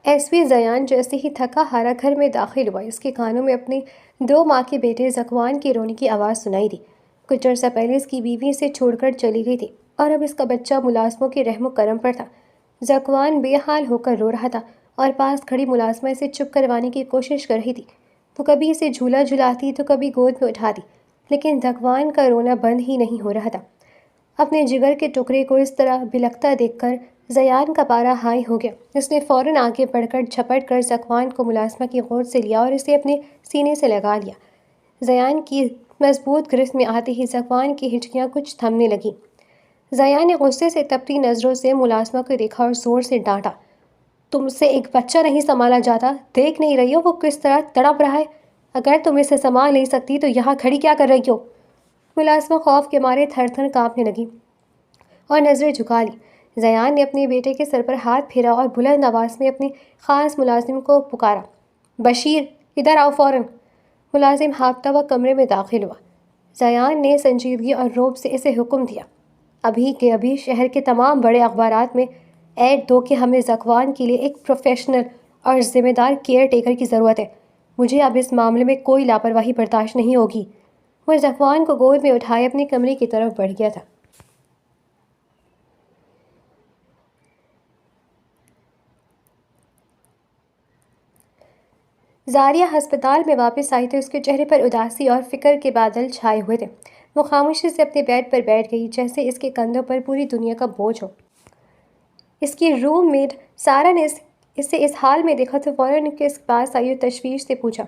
S P Ziyan جیسے ہی تھکا ہارا گھر میں داخل ہوا، اس کے کانوں میں اپنے 2 ماہ کے بیٹے ذکوان کی رونے کی آواز سنائی دی۔ کچھ عرصہ پہلے اس کی بیوی اسے چھوڑ کر چلی گئی تھی اور اب اس کا بچہ ملازموں کے رحم و کرم پر تھا۔ ذکوان بے حال ہو کر رو رہا تھا اور پاس کھڑی ملازمہ اسے چپ کروانے کی کوشش کر رہی تھی۔ وہ کبھی اسے جھولا جھلاتی تو کبھی گود میں اٹھاتی، لیکن ذکوان کا رونا بند ہی نہیں ہو رہا تھا۔ اپنے جگر کے ٹکڑے کو اس طرح بلکتا دیکھ کر زیان کا پارا ہائی ہو گیا۔ اس نے فوراً آگے بڑھ کر جھپٹ کر ذکوان کو ملازمہ کی گود سے لیا اور اسے اپنے سینے سے لگا لیا۔ زیان کی مضبوط گرفت میں آتے ہی ذکوان کی ہچکیاں کچھ تھمنے لگیں۔ زیان نے غصے سے تپتی نظروں سے ملازمہ کو دیکھا اور زور سے ڈانٹا، تم سے ایک بچہ نہیں سنبھالا جاتا؟ دیکھ نہیں رہی ہو وہ کس طرح تڑپ رہا ہے؟ اگر تم اسے سنبھال نہیں سکتی تو یہاں کھڑی کیا کر رہی ہو؟ ملازمہ خوف کے مارے تھر تھر کانپنے لگی اور نظریں جھکا لی۔ زیان نے اپنے بیٹے کے سر پر ہاتھ پھیرا اور بلند آواز میں اپنے خاص ملازم کو پکارا، بشیر ادھر آؤ فوراً۔ ملازم ہانپتا ہوا کمرے میں داخل ہوا۔ زیان نے سنجیدگی اور رعب سے اسے حکم دیا، ابھی کے ابھی شہر کے تمام بڑے اخبارات میں ایڈ دو کہ ہمیں ذکوان کے لیے ایک پروفیشنل اور ذمہ دار کیئر ٹیکر کی ضرورت ہے۔ مجھے اب اس معاملے میں کوئی لاپرواہی برداشت نہیں ہوگی۔ وہ ذکوان کو گود میں اٹھائے اپنے کمرے کی طرف بڑھ گیا تھا۔ زاریہ ہسپتال میں واپس آئی تو اس کے چہرے پر اداسی اور فکر کے بادل چھائے ہوئے تھے۔ وہ خاموشی سے اپنے بیڈ پر بیٹھ گئی، جیسے اس کے کندھوں پر پوری دنیا کا بوجھ ہو۔ اس کی روم میٹ سارا نے اسے اس حال میں دیکھا تو فوراً اس کے پاس آئی اور تشویش سے پوچھا،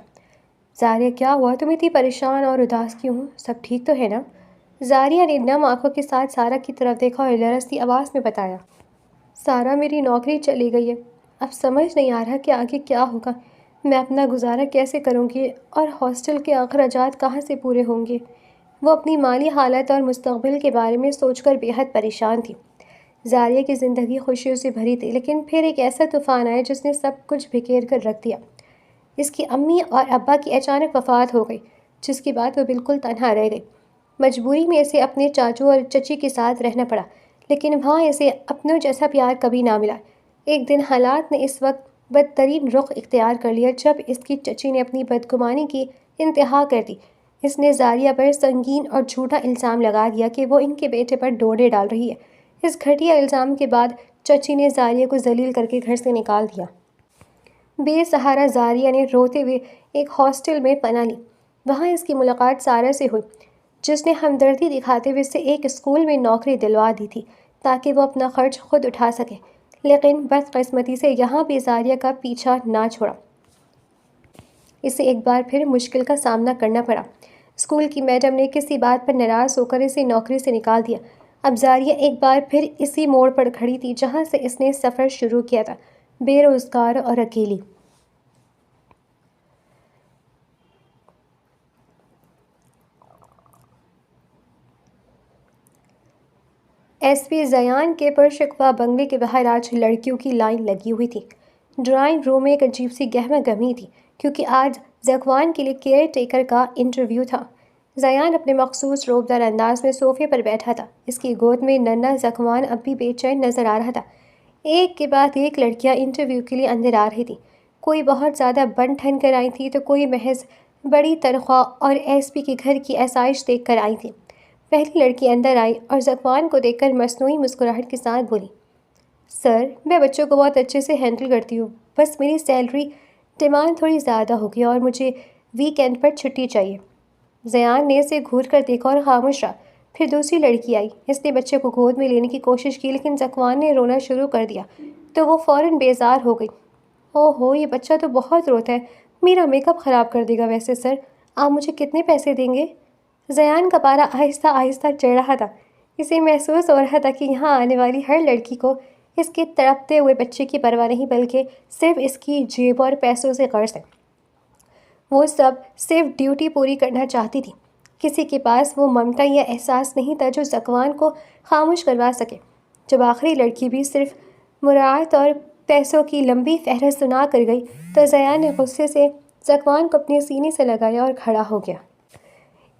زاریہ کیا ہوا؟ تم اتنی پریشان اور اداس کیوں ہو؟ سب ٹھیک تو ہے نا؟ زاریہ نے نم آنکھوں کے ساتھ سارا کی طرف دیکھا اور لرزتی آواز میں بتایا، سارا میری نوکری چلی گئی ہے، اب سمجھ نہیں آ رہا کہ آگے کیا ہوگا۔ میں اپنا گزارا کیسے کروں گی اور ہاسٹل کے اخراجات کہاں سے پورے ہوں گے؟ وہ اپنی مالی حالت اور مستقبل کے بارے میں سوچ کر بے حد پریشان تھی۔ زاریہ کی زندگی خوشیوں سے بھری تھی، لیکن پھر ایک ایسا طوفان آیا جس نے سب کچھ بکھیر کر رکھ دیا۔ اس کی امی اور ابا کی اچانک وفات ہو گئی، جس کے بعد وہ بالکل تنہا رہ گئی۔ مجبوری میں اسے اپنے چاچو اور چچی کے ساتھ رہنا پڑا، لیکن وہاں اسے اپنوں جیسا پیار کبھی نہ ملا۔ ایک دن حالات نے اس وقت بدترین رخ اختیار کر لیا جب اس کی چچی نے اپنی بدگمانی کی انتہا کر دی۔ اس نے زاریہ پر سنگین اور جھوٹا الزام لگا دیا کہ وہ ان کے بیٹے پر ڈونے ڈال رہی ہے۔ اس گھٹیا الزام کے بعد چچی نے زاریہ کو ذلیل کر کے گھر سے نکال دیا۔ بے سہارا زاریہ نے روتے ہوئے ایک ہاسٹل میں پناہ لی۔ وہاں اس کی ملاقات سارا سے ہوئی، جس نے ہمدردی دکھاتے ہوئے اسے ایک اسکول میں نوکری دلوا دی تھی تاکہ وہ اپنا خرچ خود اٹھا سکے۔ لیکن بدقسمتی سے یہاں بھی زاریہ کا پیچھا نہ چھوڑا۔ اسے ایک بار پھر مشکل کا سامنا کرنا پڑا۔ اسکول کی میڈم نے کسی بات پر ناراض ہو کر اسے نوکری سے نکال دیا۔ اب زاریہ ایک بار پھر اسی موڑ پر کھڑی تھی جہاں سے اس نے سفر شروع کیا تھا، بے روزگار اور اکیلی۔ ایس پی زیان کے پرشکوہ بنگلے کے باہر آج لڑکیوں کی لائن لگی ہوئی تھی۔ ڈرائنگ روم میں ایک عجیب سی گہما گہمی تھی، کیونکہ آج ذکوان کے لیے کیئر ٹیکر کا انٹرویو تھا۔ زیان اپنے مخصوص روبدار انداز میں صوفے پر بیٹھا تھا۔ اس کی گود میں ننھا ذکوان اب بھی بے چین نظر آ رہا تھا۔ ایک کے بعد ایک لڑکیاں انٹرویو کے لیے اندر آ رہی تھیں۔ کوئی بہت زیادہ بن ٹھن کر آئی تھی تو کوئی محض بڑی تنخواہ اور ایس پی کے گھر کی آسائش دیکھ کر آئی تھی۔ پہلی لڑکی اندر آئی اور ذکوان کو دیکھ کر مصنوعی مسکراہٹ کے ساتھ بولی، سر میں بچوں کو بہت اچھے سے ہینڈل کرتی ہوں، بس میری سیلری ڈیمانڈ تھوڑی زیادہ ہوگی اور مجھے ویک اینڈ پر چھٹی چاہیے۔ زیان نے اسے گھور کر دیکھا اور خاموش رہا۔ پھر دوسری لڑکی آئی۔ اس نے بچے کو گود میں لینے کی کوشش کی، لیکن ذکوان نے رونا شروع کر دیا تو وہ فوراً بیزار ہو گئی۔ اوہو، یہ بچہ تو بہت روتا ہے، میرا میک اپ خراب کر دے گا۔ ویسے سر، آپ مجھے کتنے پیسے دیں گے؟ زیان کا پارا آہستہ آہستہ چڑھ رہا تھا۔ اسے محسوس ہو رہا تھا کہ یہاں آنے والی ہر لڑکی کو اس کے تڑپتے ہوئے بچے کی پرواہ نہیں، بلکہ صرف اس کی جیب اور پیسوں سے غرض ہے۔ وہ سب صرف ڈیوٹی پوری کرنا چاہتی تھی۔ کسی کے پاس وہ ممتا یا احساس نہیں تھا جو ذکوان کو خاموش کروا سکے۔ جب آخری لڑکی بھی صرف مراعات اور پیسوں کی لمبی فہرست سنا کر گئی تو زیان نے غصے سے ذکوان کو اپنے سینے سے لگایا اور کھڑا ہو گیا۔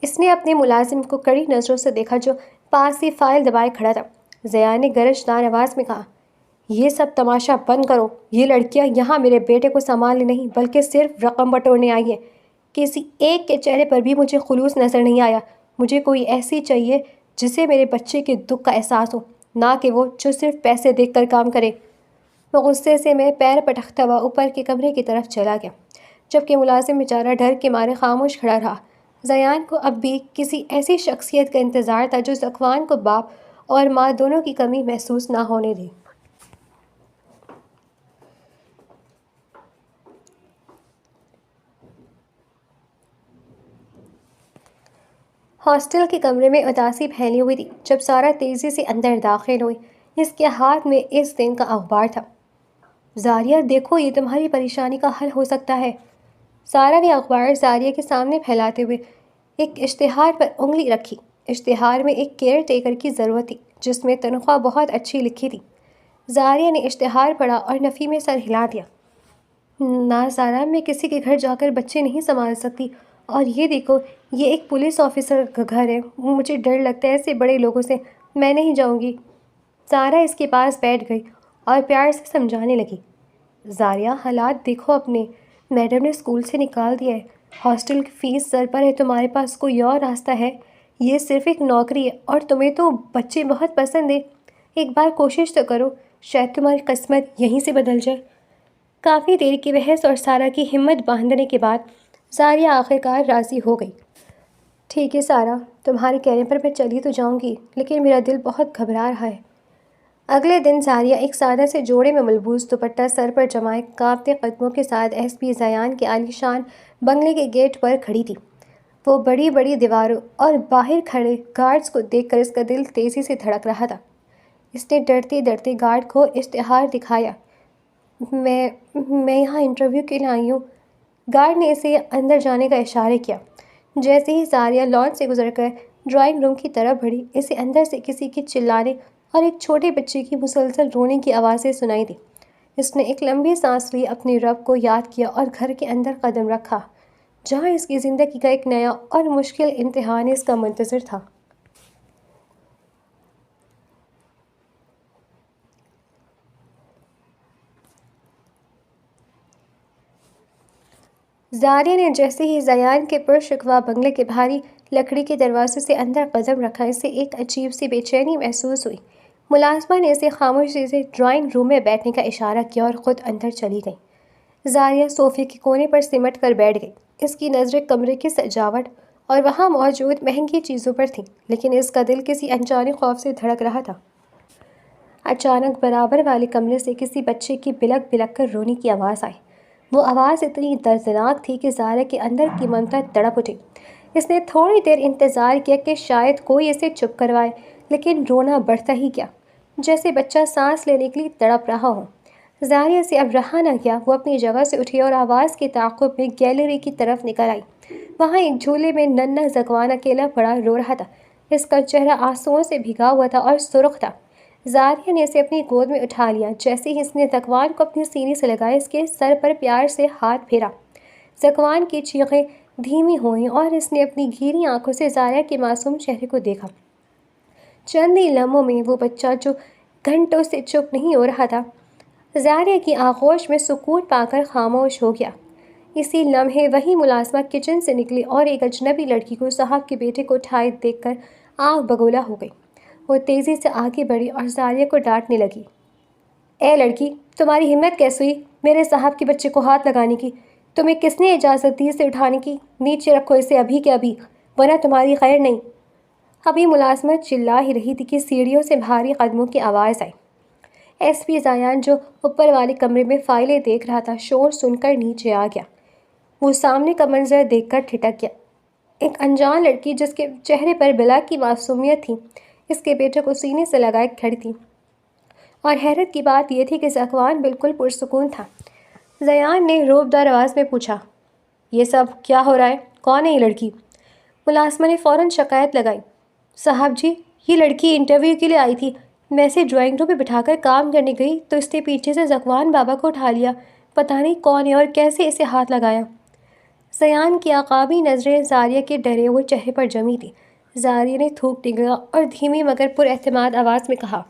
اس نے اپنے ملازم کو کڑی نظروں سے دیکھا جو پاس ہی فائل دبائے کھڑا تھا۔ زیان نے گرجدار آواز میں کہا، یہ سب تماشا بند کرو. یہ لڑکیاں یہاں میرے بیٹے کو سنبھالنے نہیں بلکہ صرف رقم بٹورنے آئی ہیں. کسی ایک کے چہرے پر بھی مجھے خلوص نظر نہیں آیا. مجھے کوئی ایسی چاہیے جسے میرے بچے کے دکھ کا احساس ہو، نہ کہ وہ جو صرف پیسے دیکھ کر کام کرے. وہ غصے سے میں پیر پٹکتا ہوا اوپر کے کمرے کی طرف چلا گیا، جبکہ ملازم بیچارہ ڈر کے مارے خاموش کھڑا رہا. زیان کو اب بھی کسی ایسی شخصیت کا انتظار تھا جو ذکوان کو باپ اور ماں دونوں کی کمی محسوس نہ ہونے دے. ہاسٹل کے کمرے میں اداسی پھیلی ہوئی تھی جب سارا تیزی سے اندر داخل ہوئی. اس کے ہاتھ میں اس دن کا اخبار تھا. زاریہ دیکھو، یہ تمہاری پریشانی کا حل ہو سکتا ہے. سارا نے اخبار زاریہ کے سامنے پھیلاتے ہوئے ایک اشتہار پر انگلی رکھی. اشتہار میں ایک کیئر ٹیکر کی ضرورت تھی جس میں تنخواہ بہت اچھی لکھی تھی. زاریہ نے اشتہار پڑھا اور نفی میں سر ہلا دیا. نہ زارا، میں کسی کے گھر جا کر بچے نہیں سنبھال سکتی. اور یہ دیکھو، یہ ایک پولیس آفیسر کا گھر ہے. مجھے ڈر لگتا ہے ایسے بڑے لوگوں سے. میں نہیں جاؤں گی. زارا اس کے پاس بیٹھ گئی اور پیار سے سمجھانے لگی. زاریہ، حالات دیکھو اپنے. میڈم نے اسکول سے نکال دیا ہے. ہاسٹل کی فیس سر پر ہے. تمہارے پاس کوئی اور راستہ ہے؟ یہ صرف ایک نوکری ہے اور تمہیں تو بچے بہت پسند ہیں. ایک بار کوشش تو کرو، شاید تمہاری قسمت یہیں سے بدل جائے. کافی دیر کی بحث اور سارا کی ہمت باندھنے کے بعد زاریہ آخرکار راضی ہو گئی. ٹھیک ہے سارا، تمہارے کہنے پر میں چلی تو جاؤں گی، لیکن میرا دل بہت گھبرا رہا ہے. اگلے دن زاریہ ایک سادہ سے جوڑے میں ملبوس دوپٹہ سر پر جمائے کانپتے قدموں کے ساتھ ایس پی زیان کے عالیشان بنگلے کے گیٹ پر کھڑی تھی. وہ بڑی بڑی دیواروں اور باہر کھڑے گارڈز کو دیکھ کر اس کا دل تیزی سے دھڑک رہا تھا. اس نے ڈرتے ڈرتے گارڈ کو اشتہار دکھایا. میں یہاں انٹرویو کے لیے آئی ہوں. گارڈ نے اسے اندر جانے کا اشارہ کیا. جیسے ہی زاریہ لان سے گزر کر ڈرائنگ روم کی طرف بڑھی، اسے اندر سے کسی کے چلانے اور ایک چھوٹے بچے کی مسلسل رونے کی آوازیں سنائی دیں. اس نے ایک لمبی سانس لی، اپنے رب کو یاد کیا اور گھر کے اندر قدم رکھا جہاں اس کی زندگی کا ایک نیا اور مشکل امتحان اس کا منتظر تھا. زاریہ نے جیسے ہی زیان کے پرشکوہ بنگلے کے بھاری لکڑی کے دروازے سے اندر قدم رکھا، اسے ایک عجیب سی بے چینی محسوس ہوئی. ملازمہ نے اسے خاموشی سے ڈرائنگ روم میں بیٹھنے کا اشارہ کیا اور خود اندر چلی گئی. زاریہ صوفے کے کونے پر سمٹ کر بیٹھ گئی. اس کی نظریں کمرے کی سجاوٹ اور وہاں موجود مہنگی چیزوں پر تھیں، لیکن اس کا دل کسی انجانے خوف سے دھڑک رہا تھا. اچانک برابر والے کمرے سے کسی بچے کی بلک بلک کر رونے کی آواز آئی. وہ آواز اتنی دردناک تھی کہ زاریہ کے اندر کی ممتا تڑپ اٹھی. اس نے تھوڑی دیر انتظار کیا کہ شاید کوئی اسے چپ کروائے، لیکن رونا بڑھتا ہی گیا، جیسے بچہ سانس لینے کے لیے تڑپ رہا ہو. زاریہ سے اب رہا نہ گیا. وہ اپنی جگہ سے اٹھی اور آواز کے تعاقب میں گیلری کی طرف نکل آئی. وہاں ایک جھولے میں ننھا ذکوان اکیلا پڑا رو رہا تھا. اس کا چہرہ آنسوؤں سے بھیگا ہوا تھا اور سرخ تھا. زاریہ نے اسے اپنی گود میں اٹھا لیا. جیسے ہی اس نے ذکوان کو اپنے سینے سے لگایا، اس کے سر پر پیار سے ہاتھ پھیرا. ذکوان کی چیخیں دھیمی ہوئیں اور اس نے اپنی گھیری آنکھوں سے زاریہ کے معصوم چہرے کو دیکھا. چند ہی لمحوں میں وہ بچہ جو گھنٹوں سے چپ نہیں ہو رہا تھا، زاریہ کی آغوش میں سکون پا کر خاموش ہو گیا. اسی لمحے وہی ملازمہ کچن سے نکلی اور ایک اجنبی لڑکی کو صاحب کے بیٹے کو اٹھائے دیکھ کر آنکھ بگولا ہو گئی. وہ تیزی سے آگے بڑھی اور زاریہ کو ڈانٹنے لگی. اے لڑکی، تمہاری ہمت کیسے ہوئی میرے صاحب کے بچے کو ہاتھ لگانے کی؟ تمہیں کس نے اجازت دی اسے اٹھانے کی؟ نیچے رکھو اسے ابھی کے ابھی، ورنہ تمہاری خیر نہیں. ابھی ملازمت چلا ہی رہی تھی کہ سیڑھیوں سے بھاری قدموں کی آواز آئی. ایس پی زیان جو اوپر والے کمرے میں فائلیں دیکھ رہا تھا، شور سن کر نیچے آ گیا. وہ سامنے کا منظر دیکھ کر ٹھٹک گیا. ایک انجان لڑکی جس کے چہرے پر بلا کی معصومیت تھی، اس کے بیٹے کو سینے سے لگائے کھڑی تھی. اور حیرت کی بات یہ تھی کہ ذکوان بالکل پرسکون تھا. زیان نے روبدار آواز میں پوچھا، یہ سب کیا ہو رہا ہے؟ کون ہے یہ لڑکی؟ ملازمہ نے فوراً شکایت لگائی. صاحب جی، یہ لڑکی انٹرویو کے لیے آئی تھی. میں اسے ڈرائنگ روم میں بٹھا کر کام کرنے گئی تو اس نے پیچھے سے ذکوان بابا کو اٹھا لیا. پتہ نہیں کون ہے اور کیسے اسے ہاتھ لگایا. زیان کی عقابی نظریں زاریہ کے ڈرے ہوئے چہرے پر جمی تھیں. زاریہ نے تھوک نگلا اور دھیمی مگر پر اعتماد آواز میں کہا،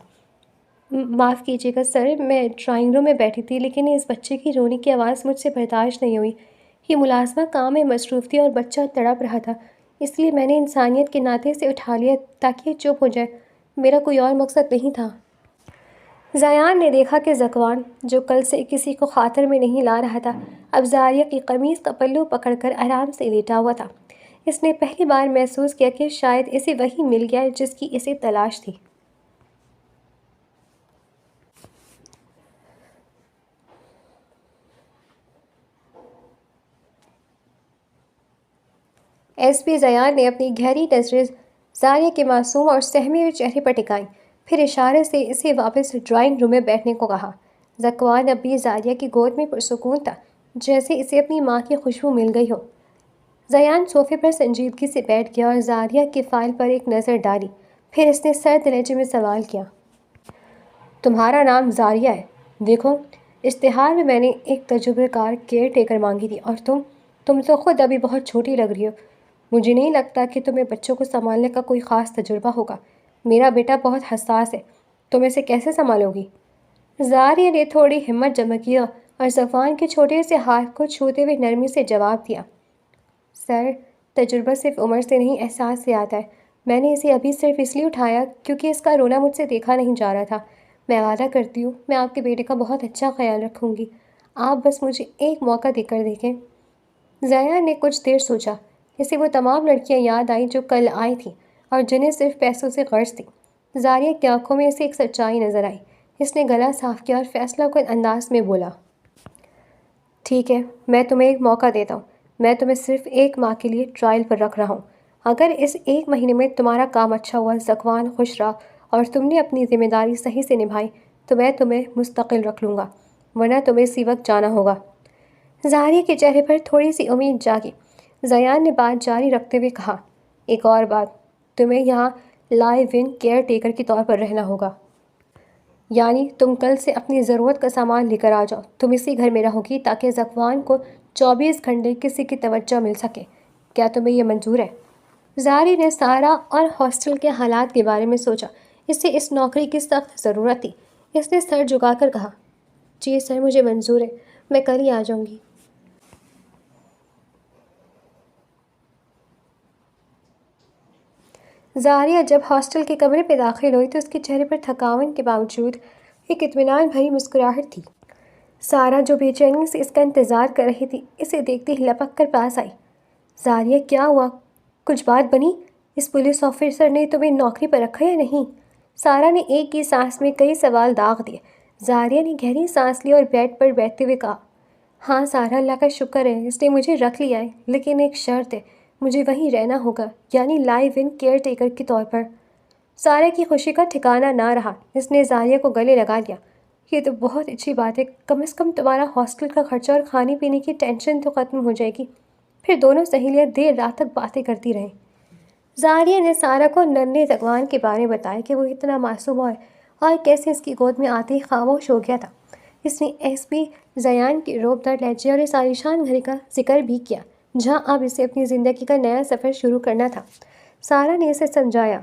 معاف کیجیے گا سر، میں ڈرائنگ روم میں بیٹھی تھی لیکن اس بچے کی رونے کی آواز مجھ سے برداشت نہیں ہوئی۔ یہ ملازمہ کام میں مصروف تھی اور بچہ تڑپ رہا تھا، اس لیے میں نے انسانیت کے ناطے اسے اٹھا لیا تاکہ یہ چپ ہو جائے۔ میرا کوئی اور مقصد نہیں تھا۔ زیان نے دیکھا کہ ذکوان، جو کل سے کسی کو خاطر میں نہیں لا رہا تھا، اب زاریہ کی قمیص کا پلو پکڑ کر آرام سے لیٹا ہوا تھا۔ اس نے پہلی بار محسوس کیا کہ شاید اسے وہی مل گیا جس کی اسے تلاش تھی۔ ایس پی زیان نے اپنی گہری نظریں زاریہ کے معصوم اور سہمے ہوئے چہرے پر ٹکائیں، پھر اشارے سے اسے واپس ڈرائنگ روم میں بیٹھنے کو کہا۔ ذکوان اب بھی زاریہ کی گود میں پرسکون تھا، جیسے اسے اپنی ماں کی خوشبو مل گئی ہو۔ زیان صوفے پر سنجیدگی سے بیٹھ گیا اور زاریہ کی فائل پر ایک نظر ڈالی، پھر اس نے سرد لہجے میں سوال کیا، تمہارا نام زاریہ ہے؟ دیکھو، اشتہار میں نے ایک تجربہ کار کیئر ٹیکر مانگی تھی اور تم تو خود ابھی بہت چھوٹی لگ رہی ہو۔ مجھے نہیں لگتا کہ تمہیں بچوں کو سنبھالنے کا کوئی خاص تجربہ ہوگا۔ میرا بیٹا بہت حساس ہے، تم اسے کیسے سنبھالو گی؟ زاریہ نے تھوڑی ہمت جمع کی اور ذکوان کے چھوٹے سے ہاتھ کو چھوتے ہوئے نرمی سے جواب دیا، سر، تجربہ صرف عمر سے نہیں، احساس سے آتا ہے۔ میں نے اسے ابھی صرف اس لیے اٹھایا کیونکہ اس کا رونا مجھ سے دیکھا نہیں جا رہا تھا۔ میں وعدہ کرتی ہوں میں آپ کے بیٹے کا بہت اچھا خیال رکھوں گی، آپ بس مجھے ایک موقع دے کر دیکھیں۔ زیان نے کچھ دیر سوچا۔ اسے وہ تمام لڑکیاں یاد آئیں جو کل آئی تھیں اور جنہیں صرف پیسوں سے غرض تھی۔ زاریہ کی آنکھوں میں اسے ایک سچائی نظر آئی۔ اس نے گلا صاف کیا اور فیصلہ کن انداز میں بولا، ٹھیک ہے، میں تمہیں ایک موقع دیتا ہوں۔ میں تمہیں صرف ایک ماہ کے لیے ٹرائل پر رکھ رہا ہوں۔ اگر اس ایک مہینے میں تمہارا کام اچھا ہوا، ذکوان خوش رہا اور تم نے اپنی ذمہ داری صحیح سے نبھائی تو میں تمہیں مستقل رکھ لوں گا، ورنہ تمہیں اسی وقت جانا ہوگا۔ زاریہ کے چہرے پر تھوڑی سی امید جاگی۔ زیان نے بات جاری رکھتے ہوئے کہا، ایک اور بات، تمہیں یہاں لائیو ان کیئر ٹیکر کے طور پر رہنا ہوگا، یعنی تم کل سے اپنی ضرورت کا سامان لے کر آ جاؤ۔ تم اسی گھر میں رہو گی تاکہ ذکوان کو 24 گھنٹے کسی کی توجہ مل سکے۔ کیا تمہیں یہ منظور ہے؟ زاری نے سارا اور ہاسٹل کے حالات کے بارے میں سوچا۔ اسے اس نوکری کی سخت ضرورت تھی۔ اس نے سر جھکا کر کہا، جی سر، مجھے منظور ہے، میں کل ہی آ جاؤں گی۔ زاریہ جب ہاسٹل کے کمرے پہ داخل ہوئی تو اس کے چہرے پر تھکاوٹ کے باوجود ایک اطمینان بھری مسکراہٹ تھی۔ سارا، جو بے چینی سے اس کا انتظار کر رہی تھی، اسے دیکھتے ہی لپک کر پاس آئی۔ زاریہ، کیا ہوا؟ کچھ بات بنی؟ اس پولیس آفیسر نے تمہیں نوکری پر رکھا یا نہیں؟ سارا نے ایک ہی سانس میں کئی سوال داغ دیے۔ زاریہ نے گہری سانس لی اور بیڈ پر بیٹھتے ہوئے کہا، ہاں سارا، اللہ کا شکر ہے اس نے مجھے رکھ لیا ہے، لیکن ایک شرط ہے، مجھے وہیں رہنا ہوگا، یعنی لائیو ان کیئر ٹیکر کے طور پر۔ سارا کی خوشی کا ٹھکانہ نہ رہا۔ اس نے زاریہ کو گلے لگا لیا، یہ تو بہت اچھی بات ہے، کم از کم تمہارا ہاسٹل کا خرچہ اور کھانے پینے کی ٹینشن تو ختم ہو جائے گی۔ پھر دونوں سہیلیاں دیر رات تک باتیں کرتی رہیں۔ زاریہ نے سارا کو ننھے ذکوان کے بارے میں بتایا کہ وہ اتنا معصوم اور کیسے اس کی گود میں آتے ہی خاموش ہو گیا تھا۔ اس نے ایس پی زیان کے روب دار لہجے اور اس عالیشان گھر کا ذکر بھی کیا جہاں اب اسے اپنی زندگی کا نیا سفر شروع کرنا تھا۔ سارا نے اسے سمجھایا،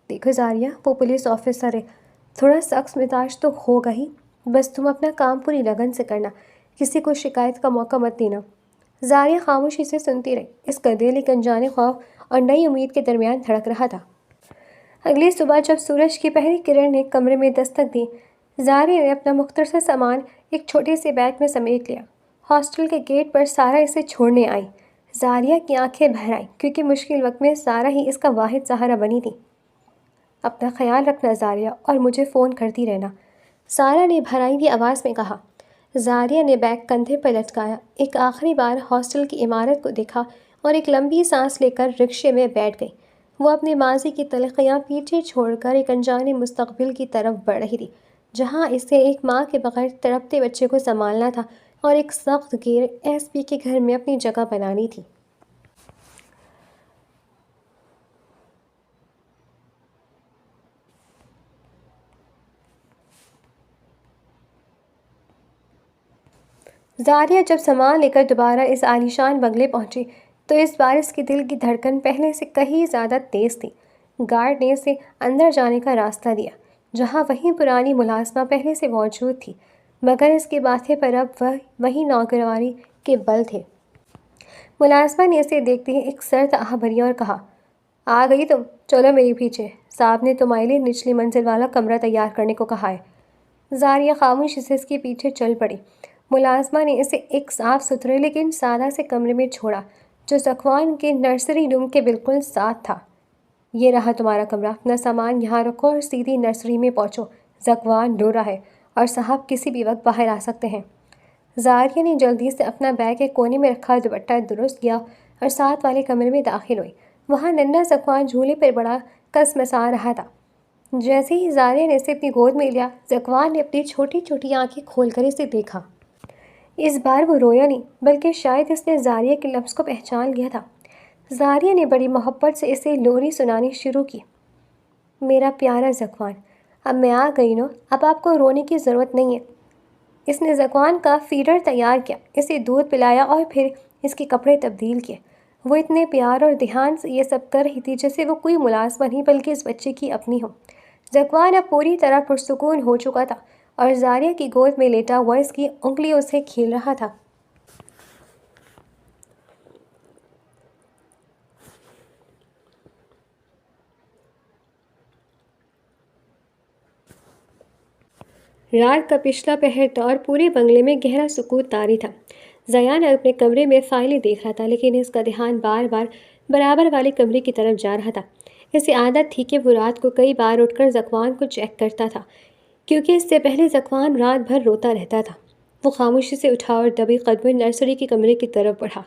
دیکھو زاریہ، وہ پولیس آفیسر ہے، تھوڑا سخت مزاج تو ہوگا ہی، بس تم اپنا کام پوری لگن سے کرنا، کسی کو شکایت کا موقع مت دینا۔ زاریہ خاموشی سے سنتی رہی۔ اس کا دل ایک انجانے خوف اور نئی امید کے درمیان دھڑک رہا تھا۔ اگلی صبح جب سورج کی پہلی کرن نے کمرے میں دستک دی، زاریہ نے اپنا مختصر سامان ایک چھوٹے سے بیگ میں سمیٹ لیا۔ ہاسٹل کے گیٹ پر سارا اسے چھوڑنے آئی۔ زاریہ کی آنکھیں بھر آئیں کیونکہ مشکل وقت میں سارا ہی اس کا واحد سہارا بنی تھی۔ اپنا خیال رکھنا زاریہ، اور مجھے فون کرتی رہنا، سارا نے بھرائی ہوئی آواز میں کہا۔ زاریہ نے بیگ کندھے پر لٹکایا، ایک آخری بار ہاسٹل کی عمارت کو دیکھا اور ایک لمبی سانس لے کر رکشے میں بیٹھ گئی۔ وہ اپنے ماضی کی تلخیاں پیچھے چھوڑ کر ایک انجانے مستقبل کی طرف بڑھ رہی تھی، جہاں اسے ایک ماں کے بغیر تڑپتے بچے کو سنبھالنا تھا اور ایک سخت گیر ایس پی کے گھر میں اپنی جگہ بنانی تھی۔ زاریہ جب سامان لے کر دوبارہ اس عالیشان بنگلے پہنچی تو اس بار اس کے دل کی دھڑکن پہلے سے کہیں زیادہ تیز تھی۔ گارڈ نے اسے اندر جانے کا راستہ دیا۔ جہاں وہیں پرانی ملازمہ پہلے سے موجود تھی، مگر اس کے ماتھے پر اب وہی نوکروانی کے بل تھے۔ ملازمہ نے اسے دیکھتے ہی ایک سرد آہ بھری اور کہا، آ گئی تم، چلو میرے پیچھے، صاحب نے تمہارے لیے نچلی منزل والا کمرہ تیار کرنے کو کہا ہے۔ زاریہ خاموشی سے اس کے پیچھے چل پڑی۔ ملازمہ نے اسے ایک صاف ستھرے لیکن سادہ سے کمرے میں چھوڑا جو ذکوان کے نرسری روم کے بالکل ساتھ تھا۔ یہ رہا تمہارا کمرہ، اپنا سامان یہاں رکھو اور سیدھی نرسری میں پہنچو، ذکوان رو رہا ہے اور صاحب کسی بھی وقت باہر آ سکتے ہیں۔ زاریہ نے جلدی سے اپنا بیگ ایک کونے میں رکھا دوپٹہ درست کیا اور ساتھ والے کمرے میں داخل ہوئی۔ وہاں ننھا ذکوان جھولے پر بڑا کسمسا رہا تھا۔ جیسے ہی زاریہ نے اسے اپنی گود میں لیا، ذکوان نے اپنی چھوٹی چھوٹی آنکھیں کھول کر اسے دیکھا۔ اس بار وہ رویا نہیں، بلکہ شاید اس نے زاریہ کے لفظ کو پہچان لیا تھا۔ زاریہ نے بڑی محبت سے اسے لوری سنانی شروع کی۔ میرا پیارا ذکوان، اب میں آ گئی نا، اب آپ کو رونے کی ضرورت نہیں ہے۔ اس نے ذکوان کا فیڈر تیار کیا، اسے دودھ پلایا اور پھر اس کے کپڑے تبدیل کیے۔ وہ اتنے پیار اور دھیان سے یہ سب کر رہی تھی جیسے وہ کوئی ملازمہ نہیں بلکہ اس بچے کی اپنی ہو۔ ذکوان اب پوری طرح پرسکون ہو چکا تھا اور زاریہ کی گود میں لیٹا ہوا اس کی انگلیوں سے کھیل رہا تھا۔ رات کا پچھلا پہر تھا اور پورے بنگلے میں گہرا سکوت طاری تھا۔ زیان اپنے کمرے میں فائلیں دیکھ رہا تھا، لیکن اس کا دھیان بار بار برابر والے کمرے کی طرف جا رہا تھا۔ اسے عادت تھی کہ وہ رات کو کئی بار اٹھ کر ذکوان کو چیک کرتا تھا، کیونکہ اس سے پہلے ذکوان رات بھر روتا رہتا تھا۔ وہ خاموشی سے اٹھا اور دبی قدمیں نرسری کے کمرے کی طرف بڑھا۔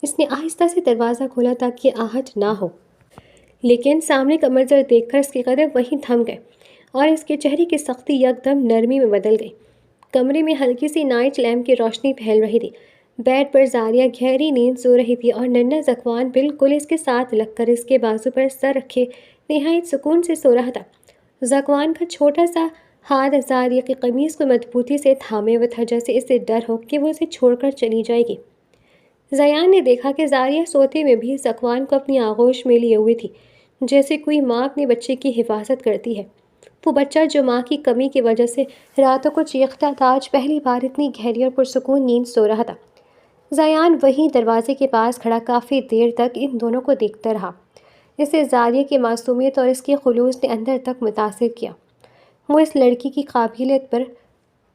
اس نے آہستہ سے دروازہ کھولا تاکہ آہٹ نہ ہو، لیکن سامنے کا منظر دیکھ کر اس کے قدم وہیں تھم گئے اور اس کے چہرے کی سختی یکدم نرمی میں بدل گئی۔ کمرے میں ہلکی سی نائٹ لیمپ کی روشنی پھیل رہی تھی۔ بیڈ پر زاریہ گہری نیند سو رہی تھی اور ننھا ذکوان بالکل اس کے ساتھ لگ کر اس کے بازو پر سر رکھے نہایت سکون سے سو رہا تھا۔ ذکوان کا چھوٹا سا ہاتھ زاریہ کی قمیص کو مضبوطی سے تھامے ہوئے تھا، جیسے اسے ڈر ہو کہ وہ اسے چھوڑ کر چلی جائے گی۔ زیان نے دیکھا کہ زاریہ سوتے میں بھی ذکوان کو اپنی آغوش میں لیے ہوئی تھی، جیسے کوئی ماں اپنے بچے کی حفاظت کرتی ہے۔ وہ بچہ جو ماں کی کمی کی وجہ سے راتوں کو چیختا تھا، آج پہلی بار اتنی گہری اور پرسکون نیند سو رہا تھا۔ زیان وہیں دروازے کے پاس کھڑا کافی دیر تک ان دونوں کو دیکھتا رہا۔ اسے زاریہ کی معصومیت اور اس کے خلوص نے اندر تک متاثر کیا۔ وہ اس لڑکی کی قابلیت پر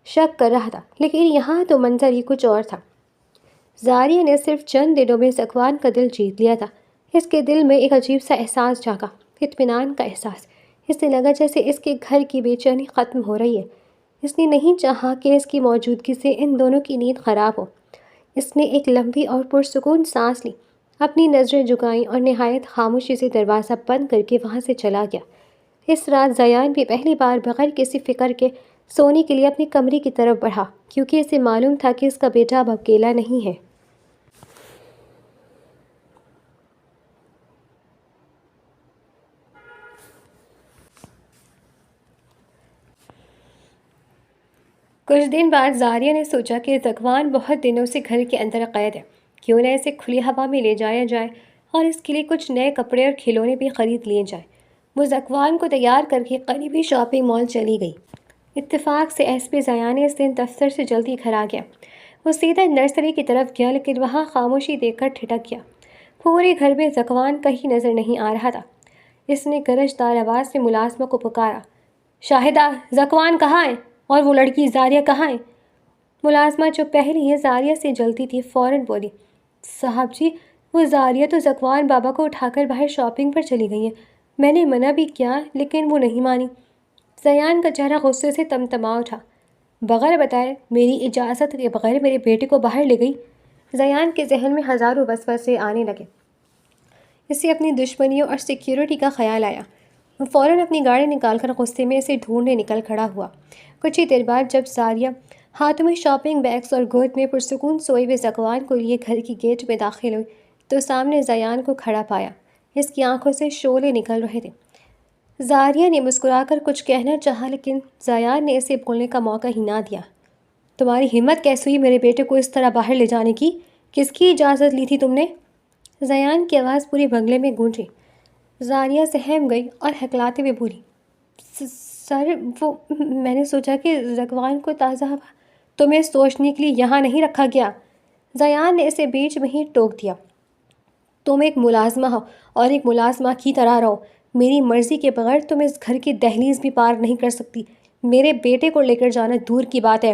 شک کر رہا تھا، لیکن یہاں تو منظر ہی کچھ اور تھا۔ زاریہ نے صرف چند دنوں میں ذکوان کا دل جیت لیا تھا۔ اس کے دل میں ایک عجیب سا احساس جاگا، اطمینان کا احساس۔ اسے لگا جیسے اس کے گھر کی بے چینی ختم ہو رہی ہے۔ اس نے نہیں چاہا کہ اس کی موجودگی سے ان دونوں کی نیند خراب ہو۔ اس نے ایک لمبی اور پرسکون سانس لی، اپنی نظریں جھکائیں اور نہایت خاموشی سے دروازہ بند کر کے وہاں سے چلا گیا۔ اس رات زیان بھی پہلی بار بغیر کسی فکر کے سونے کے لیے اپنے کمرے کی طرف بڑھا، کیونکہ اسے معلوم تھا کہ اس کا بیٹا اب اکیلا نہیں ہے۔ کچھ دن بعد زاریہ نے سوچا کہ ذکوان بہت دنوں سے گھر کے اندر قید ہے، کیوں نہ اسے کھلی ہوا میں لے جایا جائے اور اس کے لیے کچھ نئے کپڑے اور کھلونے بھی خرید لیے جائیں۔ وہ ذکوان کو تیار کر کے قریبی شاپنگ مال چلی گئی۔ اتفاق سے ایس پی زیان اس دن دفتر سے جلدی گھر آ گیا۔ وہ سیدھا نرسری کی طرف گیا، لیکن وہاں خاموشی دیکھ کر ٹھٹک گیا۔ پورے گھر میں ذکوان کہیں نظر نہیں آ رہا تھا۔ اس نے گرجدار آواز سے ملازمہ کو پکارا، شاہدہ، ذکوان کہاں ہے؟ اور وہ لڑکی زاریہ کہاں ہے؟ ملازمہ جو پہلے ہی زاریہ سے جلتی تھی فوراً بولی، صاحب جی، وہ زاریہ تو ذکوان بابا کو اٹھا کر باہر شاپنگ پر چلی گئی ہے۔ میں نے منع بھی کیا لیکن وہ نہیں مانی۔ زیان کا چہرہ غصے سے تمتما اٹھا، بغیر بتائے میری اجازت کے بغیر میرے بیٹے کو باہر لے گئی۔ زیان کے ذہن میں ہزاروں وسوسے آنے لگے۔ اسے اپنی دشمنیوں اور سیکیورٹی کا خیال آیا۔ وہ فوراً اپنی گاڑی نکال کر غصے میں اسے ڈھونڈنے نکل کھڑا ہوا۔ کچھ ہی دیر بعد جب زاریہ ہاتھوں میں شاپنگ بیگز اور گود میں پرسکون سوئے ہوئے ذکوان کو لیے گھر کی گیٹ میں داخل ہوئی تو سامنے زیان کو کھڑا پایا۔ اس کی آنکھوں سے شعلے نکل رہے تھے۔ زاریہ نے مسکرا کر کچھ کہنا چاہا، لیکن زیان نے اسے بولنے کا موقع ہی نہ دیا۔ تمہاری ہمت کیسے ہوئی میرے بیٹے کو اس طرح باہر لے جانے کی؟ کس کی اجازت لی تھی تم نے؟ زیان کی آواز پورے بنگلے میں گونجی۔ زاریہ سہم گئی اور ہکلاتے ہوئے بولی، سر وہ میں نے سوچا کہ زکوان کو تازہ ہوا تمہیں سوچنے کے لیے یہاں نہیں رکھا گیا۔ زیان نے اسے بیچ میں ہی ٹوک دیا۔ تم ایک ملازمہ ہو اور ایک ملازمہ کی طرح رہو۔ میری مرضی کے بغیر تم اس گھر کی دہلیز بھی پار نہیں کر سکتی۔ میرے بیٹے کو لے کر جانا دور کی بات ہے۔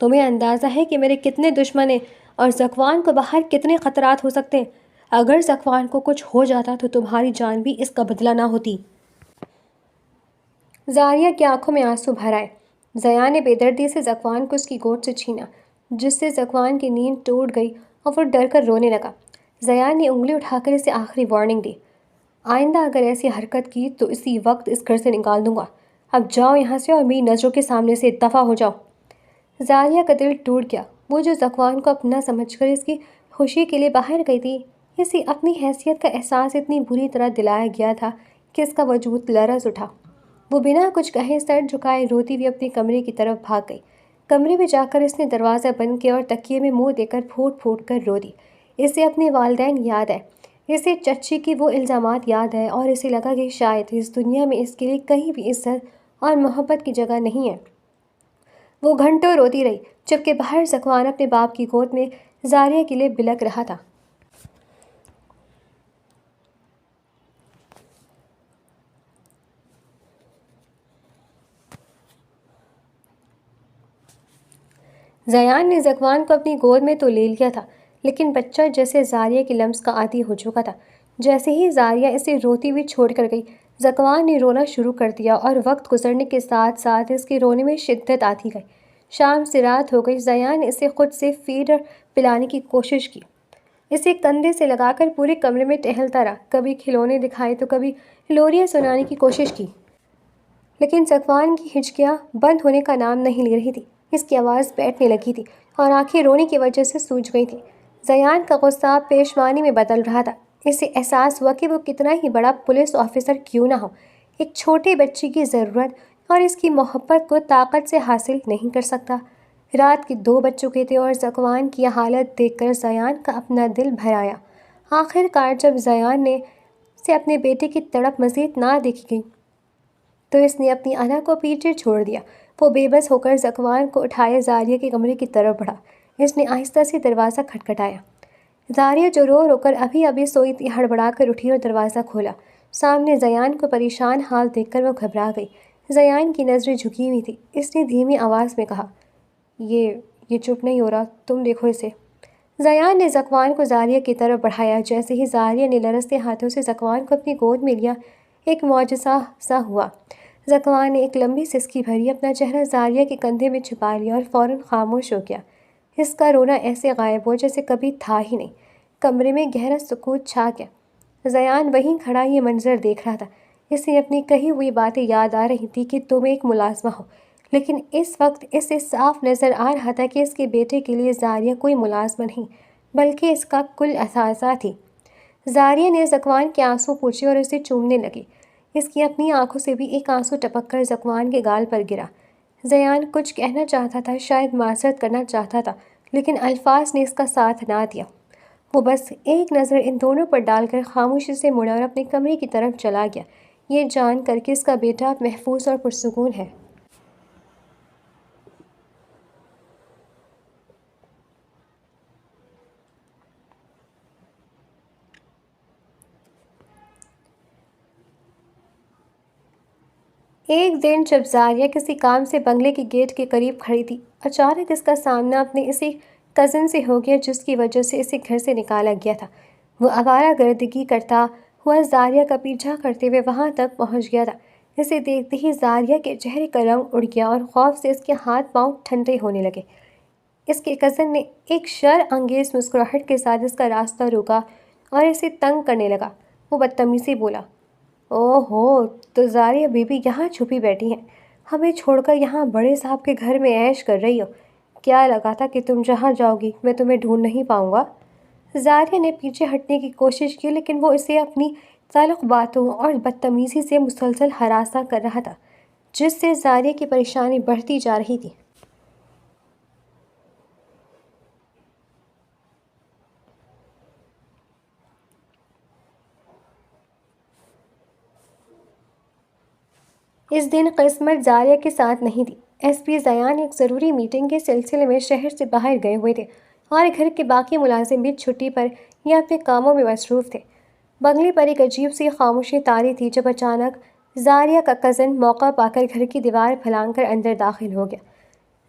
تمہیں اندازہ ہے کہ میرے کتنے دشمن ہیں اور زکوان کو باہر کتنے خطرات ہو سکتے ہیں۔ اگر زکوان کو کچھ ہو جاتا تو تمہاری جان بھی اس کا بدلہ نہ ہوتی۔ زاریہ کی آنکھوں میں آنسو بھر آئے۔ زیان نے بے دردی سے زکوان کو اس کی گود سے چھینا، جس سے زکوان کی نیند ٹوٹ گئی اور وہ ڈر کر رونے لگا۔ زیان نے انگلی اٹھا کر اسے آخری وارننگ دی۔ آئندہ اگر ایسی حرکت کی تو اسی وقت اس گھر سے نکال دوں گا۔ اب جاؤ یہاں سے اور میری نظروں کے سامنے سے دفع ہو جاؤ۔ زاریہ کا دل ٹوٹ گیا۔ وہ جو زکوان کو اپنا سمجھ کر اس کی خوشی کے لیے باہر گئی تھی، اسے اپنی حیثیت کا احساس اتنی بری طرح دلایا گیا تھا کہ اس کا وجود لرز اٹھا۔ وہ بنا کچھ کہے سر جھکائے روتی ہوئی اپنے کمرے کی طرف بھاگ گئی۔ کمرے میں جا کر اس نے دروازہ بند کیا اور تکیے میں منہ دے کر پھوٹ پھوٹ کر رو دی۔ اسے اپنے والدین یاد آئے، اسے چچی کی وہ الزامات یاد آئے اور اسے لگا کہ شاید اس دنیا میں اس کے لیے کہیں بھی عزت اور محبت کی جگہ نہیں ہے۔ وہ گھنٹوں روتی رہی جبکہ باہر زکوان اپنے باپ کی گود میں زاریہ کے لیے بلک رہا تھا۔ زیان نے زکوان کو اپنی گود میں تو لے لیا تھا، لیکن بچہ جیسے زاریہ کے لمس کا عادی ہو چکا تھا۔ جیسے ہی زاریہ اسے روتی ہوئی چھوڑ کر گئی، زکوان نے رونا شروع کر دیا اور وقت گزرنے کے ساتھ ساتھ اس کے رونے میں شدت آتی گئی۔ شام سے رات ہو گئی۔ زیان نے اسے خود سے فیڈر پلانے کی کوشش کی، اسے کندھے سے لگا کر پورے کمرے میں ٹہلتا رہا، کبھی کھلونے دکھائے تو کبھی لوریاں سنانے کی کوشش کی، لیکن زکوان کی ہچکیاں بند ہونے کا نام نہیں لے رہی تھی۔ اس کی آواز بیٹھنے لگی تھی اور آنکھیں رونے کی وجہ سے سوج گئی تھیں۔ زیان کا غصہ پیشوانی میں بدل رہا تھا۔ اسے احساس ہوا کہ وہ کتنا ہی بڑا پولیس آفیسر کیوں نہ ہو، ایک چھوٹے بچے کی ضرورت اور اس کی محبت کو طاقت سے حاصل نہیں کر سکتا۔ رات کے 2 بج چکے تھے اور زکوان کی حالت دیکھ کر زیان کا اپنا دل بھر آیا۔ آخر کار جب زیان سے اپنے بیٹے کی تڑپ مزید نہ دیکھی گئی تو اس نے اپنی انا کو پیچھے چھوڑ دیا۔ وہ بے بس ہو کر زکوان کو اٹھائے زاریہ کے کمرے کی طرف بڑھا۔ اس نے آہستہ سے دروازہ کھٹکھٹایا۔ زاریہ جو رو رو کر ابھی سوئی تھی ہڑبڑا کر اٹھی اور دروازہ کھولا۔ سامنے زیان کو پریشان حال دیکھ کر وہ گھبرا گئی۔ زیان کی نظریں جھکی ہوئی تھیں۔ اس نے دھیمی آواز میں کہا، یہ چپ نہیں ہو رہا، تم دیکھو اسے۔ زیان نے زکوان کو زاریہ کی طرف بڑھایا۔ جیسے ہی زاریہ نے لرزتے ہاتھوں سے زکوان کو اپنی گود میں لیا، ایک معجزہ سا ہوا۔ زکوان نے ایک لمبی سسکی بھری، اپنا چہرہ زاریہ کے کندھے میں چھپا لیا اور فوراً خاموش ہو گیا۔ اس کا رونا ایسے غائب ہو جیسے کبھی تھا ہی نہیں۔ کمرے میں گہرا سکوت چھا گیا۔ زیان وہیں کھڑا یہ منظر دیکھ رہا تھا۔ اسے اپنی کہی ہوئی باتیں یاد آ رہی تھی کہ تم ایک ملازمہ ہو، لیکن اس وقت اسے صاف نظر آ رہا تھا کہ اس کے بیٹے کے لیے زاریہ کوئی ملازمہ نہیں بلکہ اس کا کل اثاثہ تھی۔ زاریہ نے زکوان کے آنسو پوچھے اور اسے چومنے لگی۔ اس کی اپنی آنکھوں سے بھی ایک آنسو ٹپک کر زکوان کے گال پر گرا۔ زیان کچھ کہنا چاہتا تھا، شاید معذرت کرنا چاہتا تھا، لیکن الفاظ نے اس کا ساتھ نہ دیا۔ وہ بس ایک نظر ان دونوں پر ڈال کر خاموشی سے مڑا اور اپنے کمرے کی طرف چلا گیا، یہ جان کر کہ اس کا بیٹا اب محفوظ اور پرسکون ہے۔ ایک دن جب زاریہ کسی کام سے بنگلے کے گیٹ کے قریب کھڑی تھی، اچانک اس کا سامنا اپنے اسی کزن سے ہو گیا جس کی وجہ سے اسے گھر سے نکالا گیا تھا۔ وہ آوارہ گردگی کرتا ہوا زاریہ کا پیچھا کرتے ہوئے وہاں تک پہنچ گیا تھا۔ اسے دیکھتے ہی زاریہ کے چہرے کا رنگ اڑ گیا اور خوف سے اس کے ہاتھ پاؤں ٹھنڈے ہونے لگے۔ اس کے کزن نے ایک شر انگیز مسکراہٹ کے ساتھ اس کا راستہ روکا اور اسے تنگ کرنے لگا۔ وہ بدتمیزی بولا، اوہ ہو، تو زاریہ بیوی یہاں چھپی بیٹھی ہیں، ہمیں چھوڑ کر یہاں بڑے صاحب کے گھر میں عیش کر رہی ہو۔ کیا لگا تھا کہ تم جہاں جاؤ گی میں تمہیں ڈھونڈ نہیں پاؤں گا۔ زاریہ نے پیچھے ہٹنے کی کوشش کی، لیکن وہ اسے اپنی تلخ باتوں اور بدتمیزی سے مسلسل ہراساں کر رہا تھا، جس سے زاریہ کی پریشانی بڑھتی جا رہی تھی۔ اس دن قسمت زاریہ کے ساتھ نہیں تھی۔ ایس پی زیان ایک ضروری میٹنگ کے سلسلے میں شہر سے باہر گئے ہوئے تھے اور گھر کے باقی ملازم بھی چھٹی پر یا اپنے کاموں میں مصروف تھے۔ بنگلے پر ایک عجیب سی خاموشی طاری تھی جب اچانک زاریہ کا کزن موقع پا کر گھر کی دیوار پھلانگ کر اندر داخل ہو گیا۔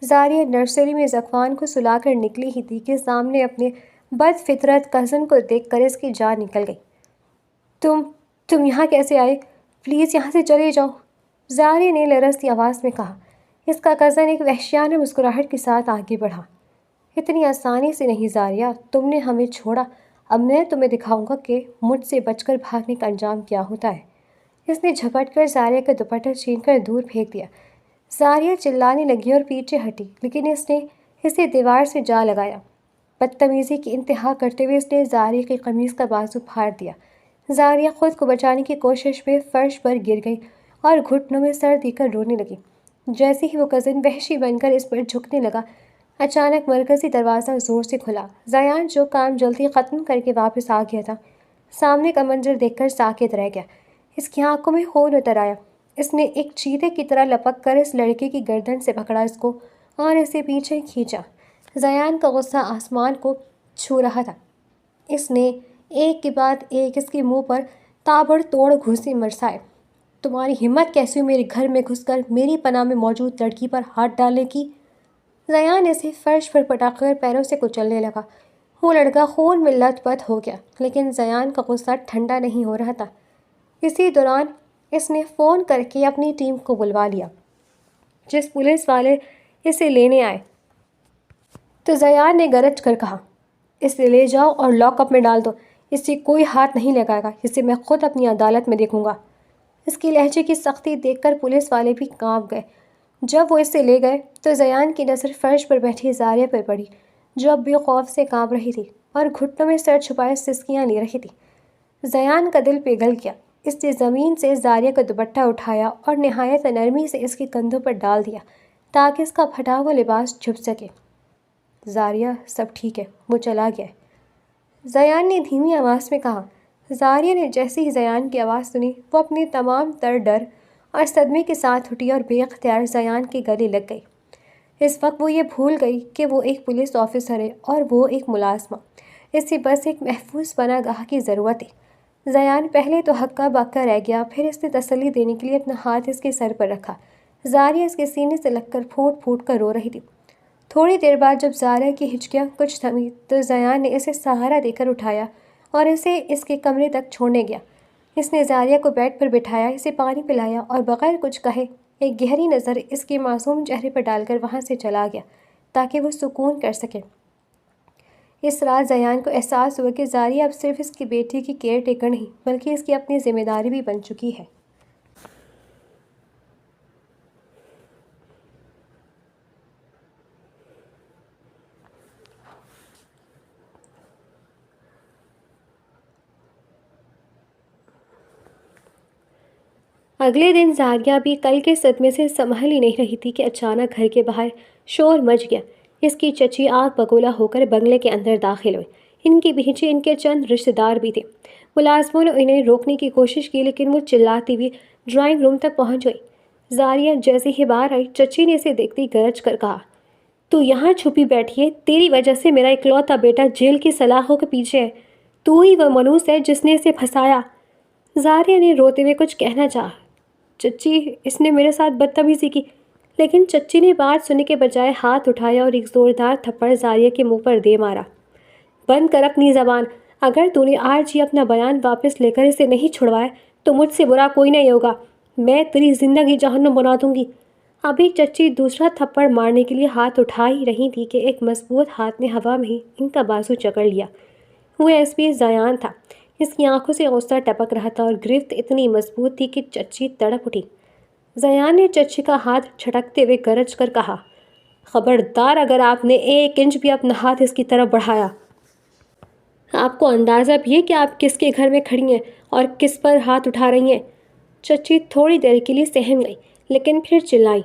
زاریہ نرسری میں ذکوان کو سلا کر نکلی ہی تھی کہ سامنے اپنے بد فطرت کزن کو دیکھ کر اس کی جان نکل گئی۔ تم یہاں کیسے آئے؟ پلیز یہاں سے چلے جاؤ، زاریہ نے لرزتی آواز میں کہا۔ اس کا کزن ایک وحشیانہ مسکراہٹ کے ساتھ آگے بڑھا۔ اتنی آسانی سے نہیں زاریہ، تم نے ہمیں چھوڑا، اب میں تمہیں دکھاؤں گا کہ مجھ سے بچ کر بھاگنے کا انجام کیا ہوتا ہے۔ اس نے جھپٹ کر زاریہ کا دوپٹہ چھین کر دور پھینک دیا۔ زاریہ چلانے لگی اور پیچھے ہٹی، لیکن اس نے اسے دیوار سے جا لگایا۔ بدتمیزی کی انتہا کرتے ہوئے اس نے زاریہ کی قمیص کا بازو پھاڑ دیا۔ زاریہ خود کو بچانے کی کوشش میں فرش پر گر گئی اور گھٹنوں میں سر دے کر رونے لگی۔ جیسے ہی وہ کزن وحشی بن کر اس پر جھکنے لگا، اچانک مرکزی دروازہ زور سے کھلا۔ زیان جو کام جلدی ختم کر کے واپس آ گیا تھا، سامنے کا منظر دیکھ کر ساکت رہ گیا۔ اس کی آنکھوں میں خون اتر آیا۔ اس نے ایک چیتے کی طرح لپک کر اس لڑکے کی گردن سے پکڑا اس کو اور اسے پیچھے کھینچا۔ زیان کا غصہ آسمان کو چھو رہا تھا۔ اس نے ایک کے بعد ایک اس کے منہ پر تابڑ توڑ گھوسے برسائے۔ تمہاری ہمت کیسے ہوئی میرے گھر میں گھس کر میری پناہ میں موجود لڑکی پر ہاتھ ڈالنے کی؟ زیان اسے فرش پر پٹک کر پیروں سے کچلنے لگا۔ وہ لڑکا خون میں لت پت ہو گیا، لیکن زیان کا غصہ ٹھنڈا نہیں ہو رہا تھا۔ اسی دوران اس نے فون کر کے اپنی ٹیم کو بلوا لیا۔ جس پولیس والے اسے لینے آئے تو زیان نے گرج کر کہا، اسے لے جاؤ اور لاک اپ میں ڈال دو، اس سے کوئی ہاتھ نہیں لگائے گا، اسے میں خود اپنی عدالت میں دیکھوں گا۔ اس کی لہجے کی سختی دیکھ کر پولیس والے بھی کانپ گئے۔ جب وہ اسے لے گئے تو زیان کی نظر فرش پر بیٹھی زاریہ پر پڑی، جو اب بھی خوف سے کانپ رہی تھی اور گھٹنوں میں سر چھپائے سسکیاں لے رہی تھی۔ زیان کا دل پگھل گیا۔ اس نے زمین سے زاریہ کا دوپٹہ اٹھایا اور نہایت نرمی سے اس کے کندھوں پر ڈال دیا تاکہ اس کا پھٹا ہوا لباس چھپ سکے۔ زاریہ، سب ٹھیک ہے، وہ چلا گیا ہے، زیان نے دھیمی آواز میں کہا۔ زاریہ نے جیسے ہی زیان کی آواز سنی، وہ اپنے تمام تر ڈر اور صدمے کے ساتھ اٹھی اور بے اختیار زیان کے گلے لگ گئی۔ اس وقت وہ یہ بھول گئی کہ وہ ایک پولیس آفیسر ہے اور وہ ایک ملازمہ۔ اسے بس ایک محفوظ پناہ گاہ کی ضرورت ہے۔ زیان پہلے تو ہکا بکا رہ گیا، پھر اس نے تسلی دینے کے لیے اپنا ہاتھ اس کے سر پر رکھا۔ زاریہ اس کے سینے سے لگ کر پھوٹ پھوٹ کر رو رہی تھی۔ تھوڑی دیر بعد جب زاریہ کی ہچکیاں کچھ تھمی تو زیان نے اسے سہارا دے کر اٹھایا اور اسے اس کے کمرے تک چھوڑنے گیا۔ اس نے زاریہ کو بیڈ پر بٹھایا، اسے پانی پلایا اور بغیر کچھ کہے ایک گہری نظر اس کے معصوم چہرے پر ڈال کر وہاں سے چلا گیا تاکہ وہ سکون کر سکے۔ اس رات زیان کو احساس ہوا کہ زاریہ اب صرف اس کی بیٹی کی کیئر ٹیکر نہیں بلکہ اس کی اپنی ذمہ داری بھی بن چکی ہے۔ اگلے دن زاریہ بھی کل کے صدمے سے سنبھل ہی نہیں رہی تھی کہ اچانک گھر کے باہر شور مچ گیا۔ اس کی چچی آگ بگولا ہو کر بنگلے کے اندر داخل ہوئی۔ ان کے پیچھے ان کے چند رشتہ دار بھی تھے۔ ملازموں نے انہیں روکنے کی کوشش کی، لیکن وہ چلاتی ہوئی ڈرائنگ روم تک پہنچ گئی۔ زاریہ جیسے ہی باہر آئی، چچی نے اسے دیکھتی گرج کر کہا، تو یہاں چھپی بیٹھی ہے، تیری وجہ سے میرا اکلوتا بیٹا جیل کی سلاخوں کے پیچھے ہے، تو ہی وہ منوس ہے جس نے اسے پھنسایا۔ زاریہ نے روتے ہوئے کچھ کہنا چاہا۔ چچی، اس نے میرے ساتھ بدتمیزی کی، لیکن چچی نے بات سننے کے بجائے ہاتھ اٹھایا اور ایک زوردار تھپڑ زاریہ کے منہ پر دے مارا۔ بند کر اپنی زبان، اگر تو نے آج ہی اپنا بیان واپس لے کر اسے نہیں چھڑوایا تو مجھ سے برا کوئی نہیں ہوگا، میں تیری زندگی جہنم بنا دوں گی۔ ابھی چچی دوسرا تھپڑ مارنے کے لیے ہاتھ اٹھا ہی رہی تھی کہ ایک مضبوط ہاتھ نے ہوا میں ہی ان کا بازو جکڑ لیا۔ وہ ایس پی زیان تھا۔ اس کی آنکھوں سے غصہ ٹپک رہا تھا اور گرفت اتنی مضبوط تھی کہ چچی تڑپ اٹھی۔ زیان نے چچی کا ہاتھ جھٹکتے ہوئے گرج کر کہا، خبردار اگر آپ نے ایک انچ بھی اپنا ہاتھ اس کی طرف بڑھایا۔ آپ کو اندازہ بھی ہے کہ آپ کس کے گھر میں کھڑی ہیں اور کس پر ہاتھ اٹھا رہی ہیں؟ چچی تھوڑی دیر کے لیے سہم گئی، لیکن پھر چلائی،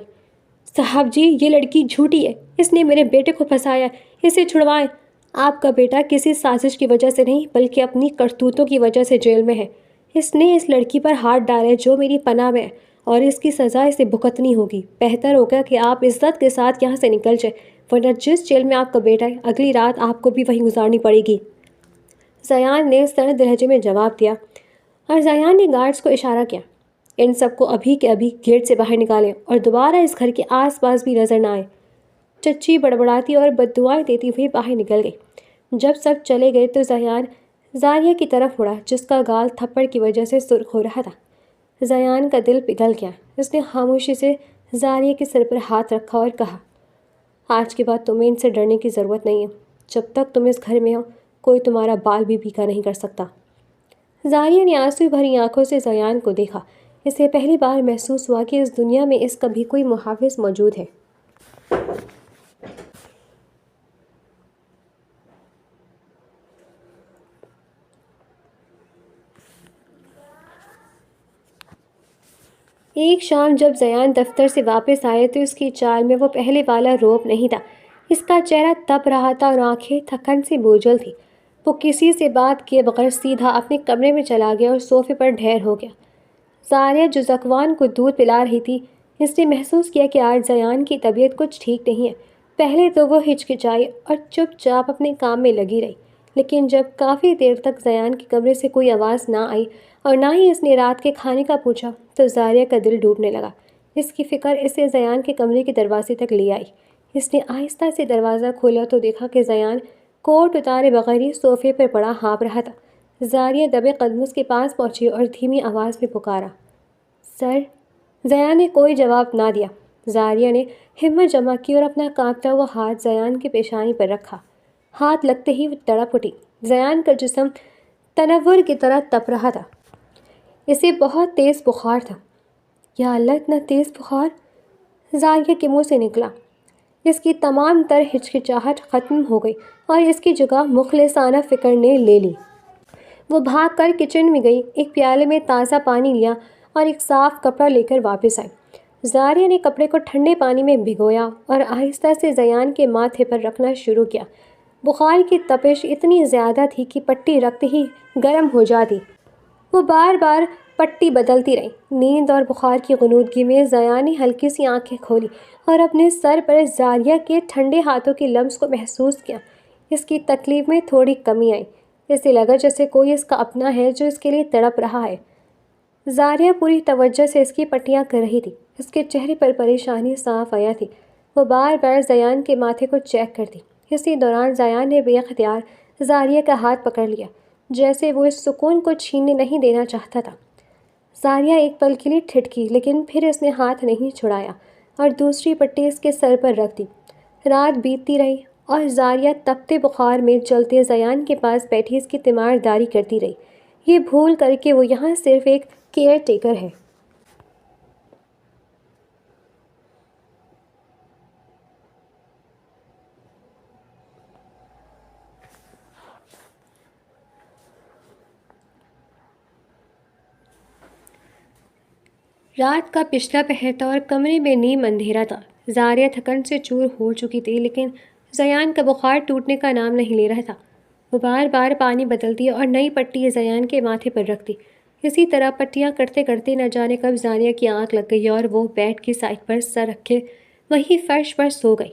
صاحب جی، یہ لڑکی جھوٹی ہے، اس نے میرے بیٹے کو پھنسایا، اسے چھڑوائیں۔ آپ کا بیٹا کسی سازش کی وجہ سے نہیں بلکہ اپنی کرتوتوں کی وجہ سے جیل میں ہے۔ اس نے اس لڑکی پر ہاتھ ڈالے جو میری پناہ میں ہے اور اس کی سزا اسے بھگتنی ہوگی۔ بہتر ہوگا کہ آپ عزت کے ساتھ یہاں سے نکل جائیں، ورنہ جس جیل میں آپ کا بیٹا ہے اگلی رات آپ کو بھی وہیں گزارنی پڑے گی۔ زیان نے سرد لہجے میں جواب دیا، اور زیان نے گارڈز کو اشارہ کیا، ان سب کو ابھی کے ابھی گیٹ سے باہر نکالیں اور دوبارہ اس گھر کے آس پاس بھی نظر نہ آئے۔ چچی بڑبڑاتی اور بددعائیں دیتی ہوئی باہر نکل گئی۔ جب سب چلے گئے تو زیان زاریہ کی طرف مڑا، جس کا گال تھپڑ کی وجہ سے سرخ ہو رہا تھا۔ زیان کا دل پگھل گیا۔ اس نے خاموشی سے زاریہ کے سر پر ہاتھ رکھا اور کہا، آج کے بعد تمہیں ان سے ڈرنے کی ضرورت نہیں ہے۔ جب تک تم اس گھر میں ہو کوئی تمہارا بال بھی بھیگا نہیں کر سکتا۔ زاریہ نے آنسو بھری آنکھوں سے زیان کو دیکھا۔ اسے پہلی بار محسوس ہوا کہ اس دنیا میں اس کا بھی کوئی محافظ موجود ہے۔ ایک شام جب زیان دفتر سے واپس آئے تو اس کی چال میں وہ پہلے والا روب نہیں تھا۔ اس کا چہرہ تپ رہا تھا اور آنکھیں تھکن سے بوجھل تھیں۔ وہ کسی سے بات کیے بغیر سیدھا اپنے کمرے میں چلا گیا اور صوفے پر ڈھیر ہو گیا۔ زاریہ جو زکوان کو دودھ پلا رہی تھی، اس نے محسوس کیا کہ آج زیان کی طبیعت کچھ ٹھیک نہیں ہے۔ پہلے تو وہ ہچکچائی اور چپ چاپ اپنے کام میں لگی رہی، لیکن جب کافی دیر تک زیان کے کمرے سے کوئی آواز نہ آئی اور نہ ہی اس نے رات کے کھانے کا پوچھا تو زاریہ کا دل ڈوبنے لگا۔ اس کی فکر اسے زیان کے کمرے کے دروازے تک لے آئی۔ اس نے آہستہ سے دروازہ کھولا تو دیکھا کہ زیان کوٹ اتارے بغیر ہی صوفے پر پڑا ہانپ رہا تھا۔ زاریہ دبے قدم اس کے پاس پہنچی اور دھیمی آواز میں پکارا، سر۔ زیان نے کوئی جواب نہ دیا۔ زاریہ نے ہمت جمع کی اور اپنا کانپتا ہوا ہاتھ زیان کے پیشانی پر رکھا۔ ہاتھ لگتے ہی وہ تڑپ اٹھی۔ زیان کا جسم تنور کی طرح تپ رہا تھا۔ اسے بہت تیز بخار تھا۔ یا اللہ، اتنا تیز بخار! زاریہ کے منہ سے نکلا۔ اس کی تمام تر ہچکچاہٹ ختم ہو گئی اور اس کی جگہ مخلصانہ فکر نے لے لی۔ وہ بھاگ کر کچن میں گئی، ایک پیالے میں تازہ پانی لیا اور ایک صاف کپڑا لے کر واپس آئی۔ زاریہ نے کپڑے کو ٹھنڈے پانی میں بھگویا اور آہستہ سے زیان کے ماتھے پر رکھنا شروع کیا۔ بخار کی تپش اتنی زیادہ تھی کہ پٹی رکھتے ہی گرم ہو جاتی۔ وہ بار بار پٹی بدلتی رہی۔ نیند اور بخار کی غنودگی میں زیان نے ہلکی سی آنکھیں کھولی اور اپنے سر پر زاریہ کے ٹھنڈے ہاتھوں کے لمس کو محسوس کیا۔ اس کی تکلیف میں تھوڑی کمی آئی۔ اسے لگا جیسے کوئی اس کا اپنا ہے جو اس کے لیے تڑپ رہا ہے۔ زاریہ پوری توجہ سے اس کی پٹیاں کر رہی تھی۔ اس کے چہرے پر پریشانی صاف آیا تھی۔ وہ بار بار زیان کے ماتھے کو چیک کرتی۔ اسی دوران زیان نے بے اختیار زاریہ کا ہاتھ پکڑ لیا، جیسے وہ اس سکون کو چھیننے نہیں دینا چاہتا تھا۔ زاریہ ایک پل کے لیے ٹھٹکی، لیکن پھر اس نے ہاتھ نہیں چھڑایا اور دوسری پٹی اس کے سر پر رکھ دی۔ رات بیتتی رہی اور زاریہ تپتے بخار میں جلتے زیان کے پاس بیٹھی اس کی تیمارداری کرتی رہی، یہ بھول کر کہ وہ یہاں صرف ایک کیئر ٹیکر ہے۔ رات کا پچھلا پہر تھا اور کمرے میں نیم اندھیرا تھا۔ زاریہ تھکن سے چور ہو چکی تھی، لیکن زیان کا بخار ٹوٹنے کا نام نہیں لے رہا تھا۔ وہ بار بار پانی بدلتی اور نئی پٹی زیان کے ماتھے پر رکھتی۔ اسی طرح پٹیاں کرتے کرتے نہ جانے کب زاریہ کی آنکھ لگ گئی اور وہ بیڈ کی سائڈ پر سر رکھے وہی فرش پر سو گئی۔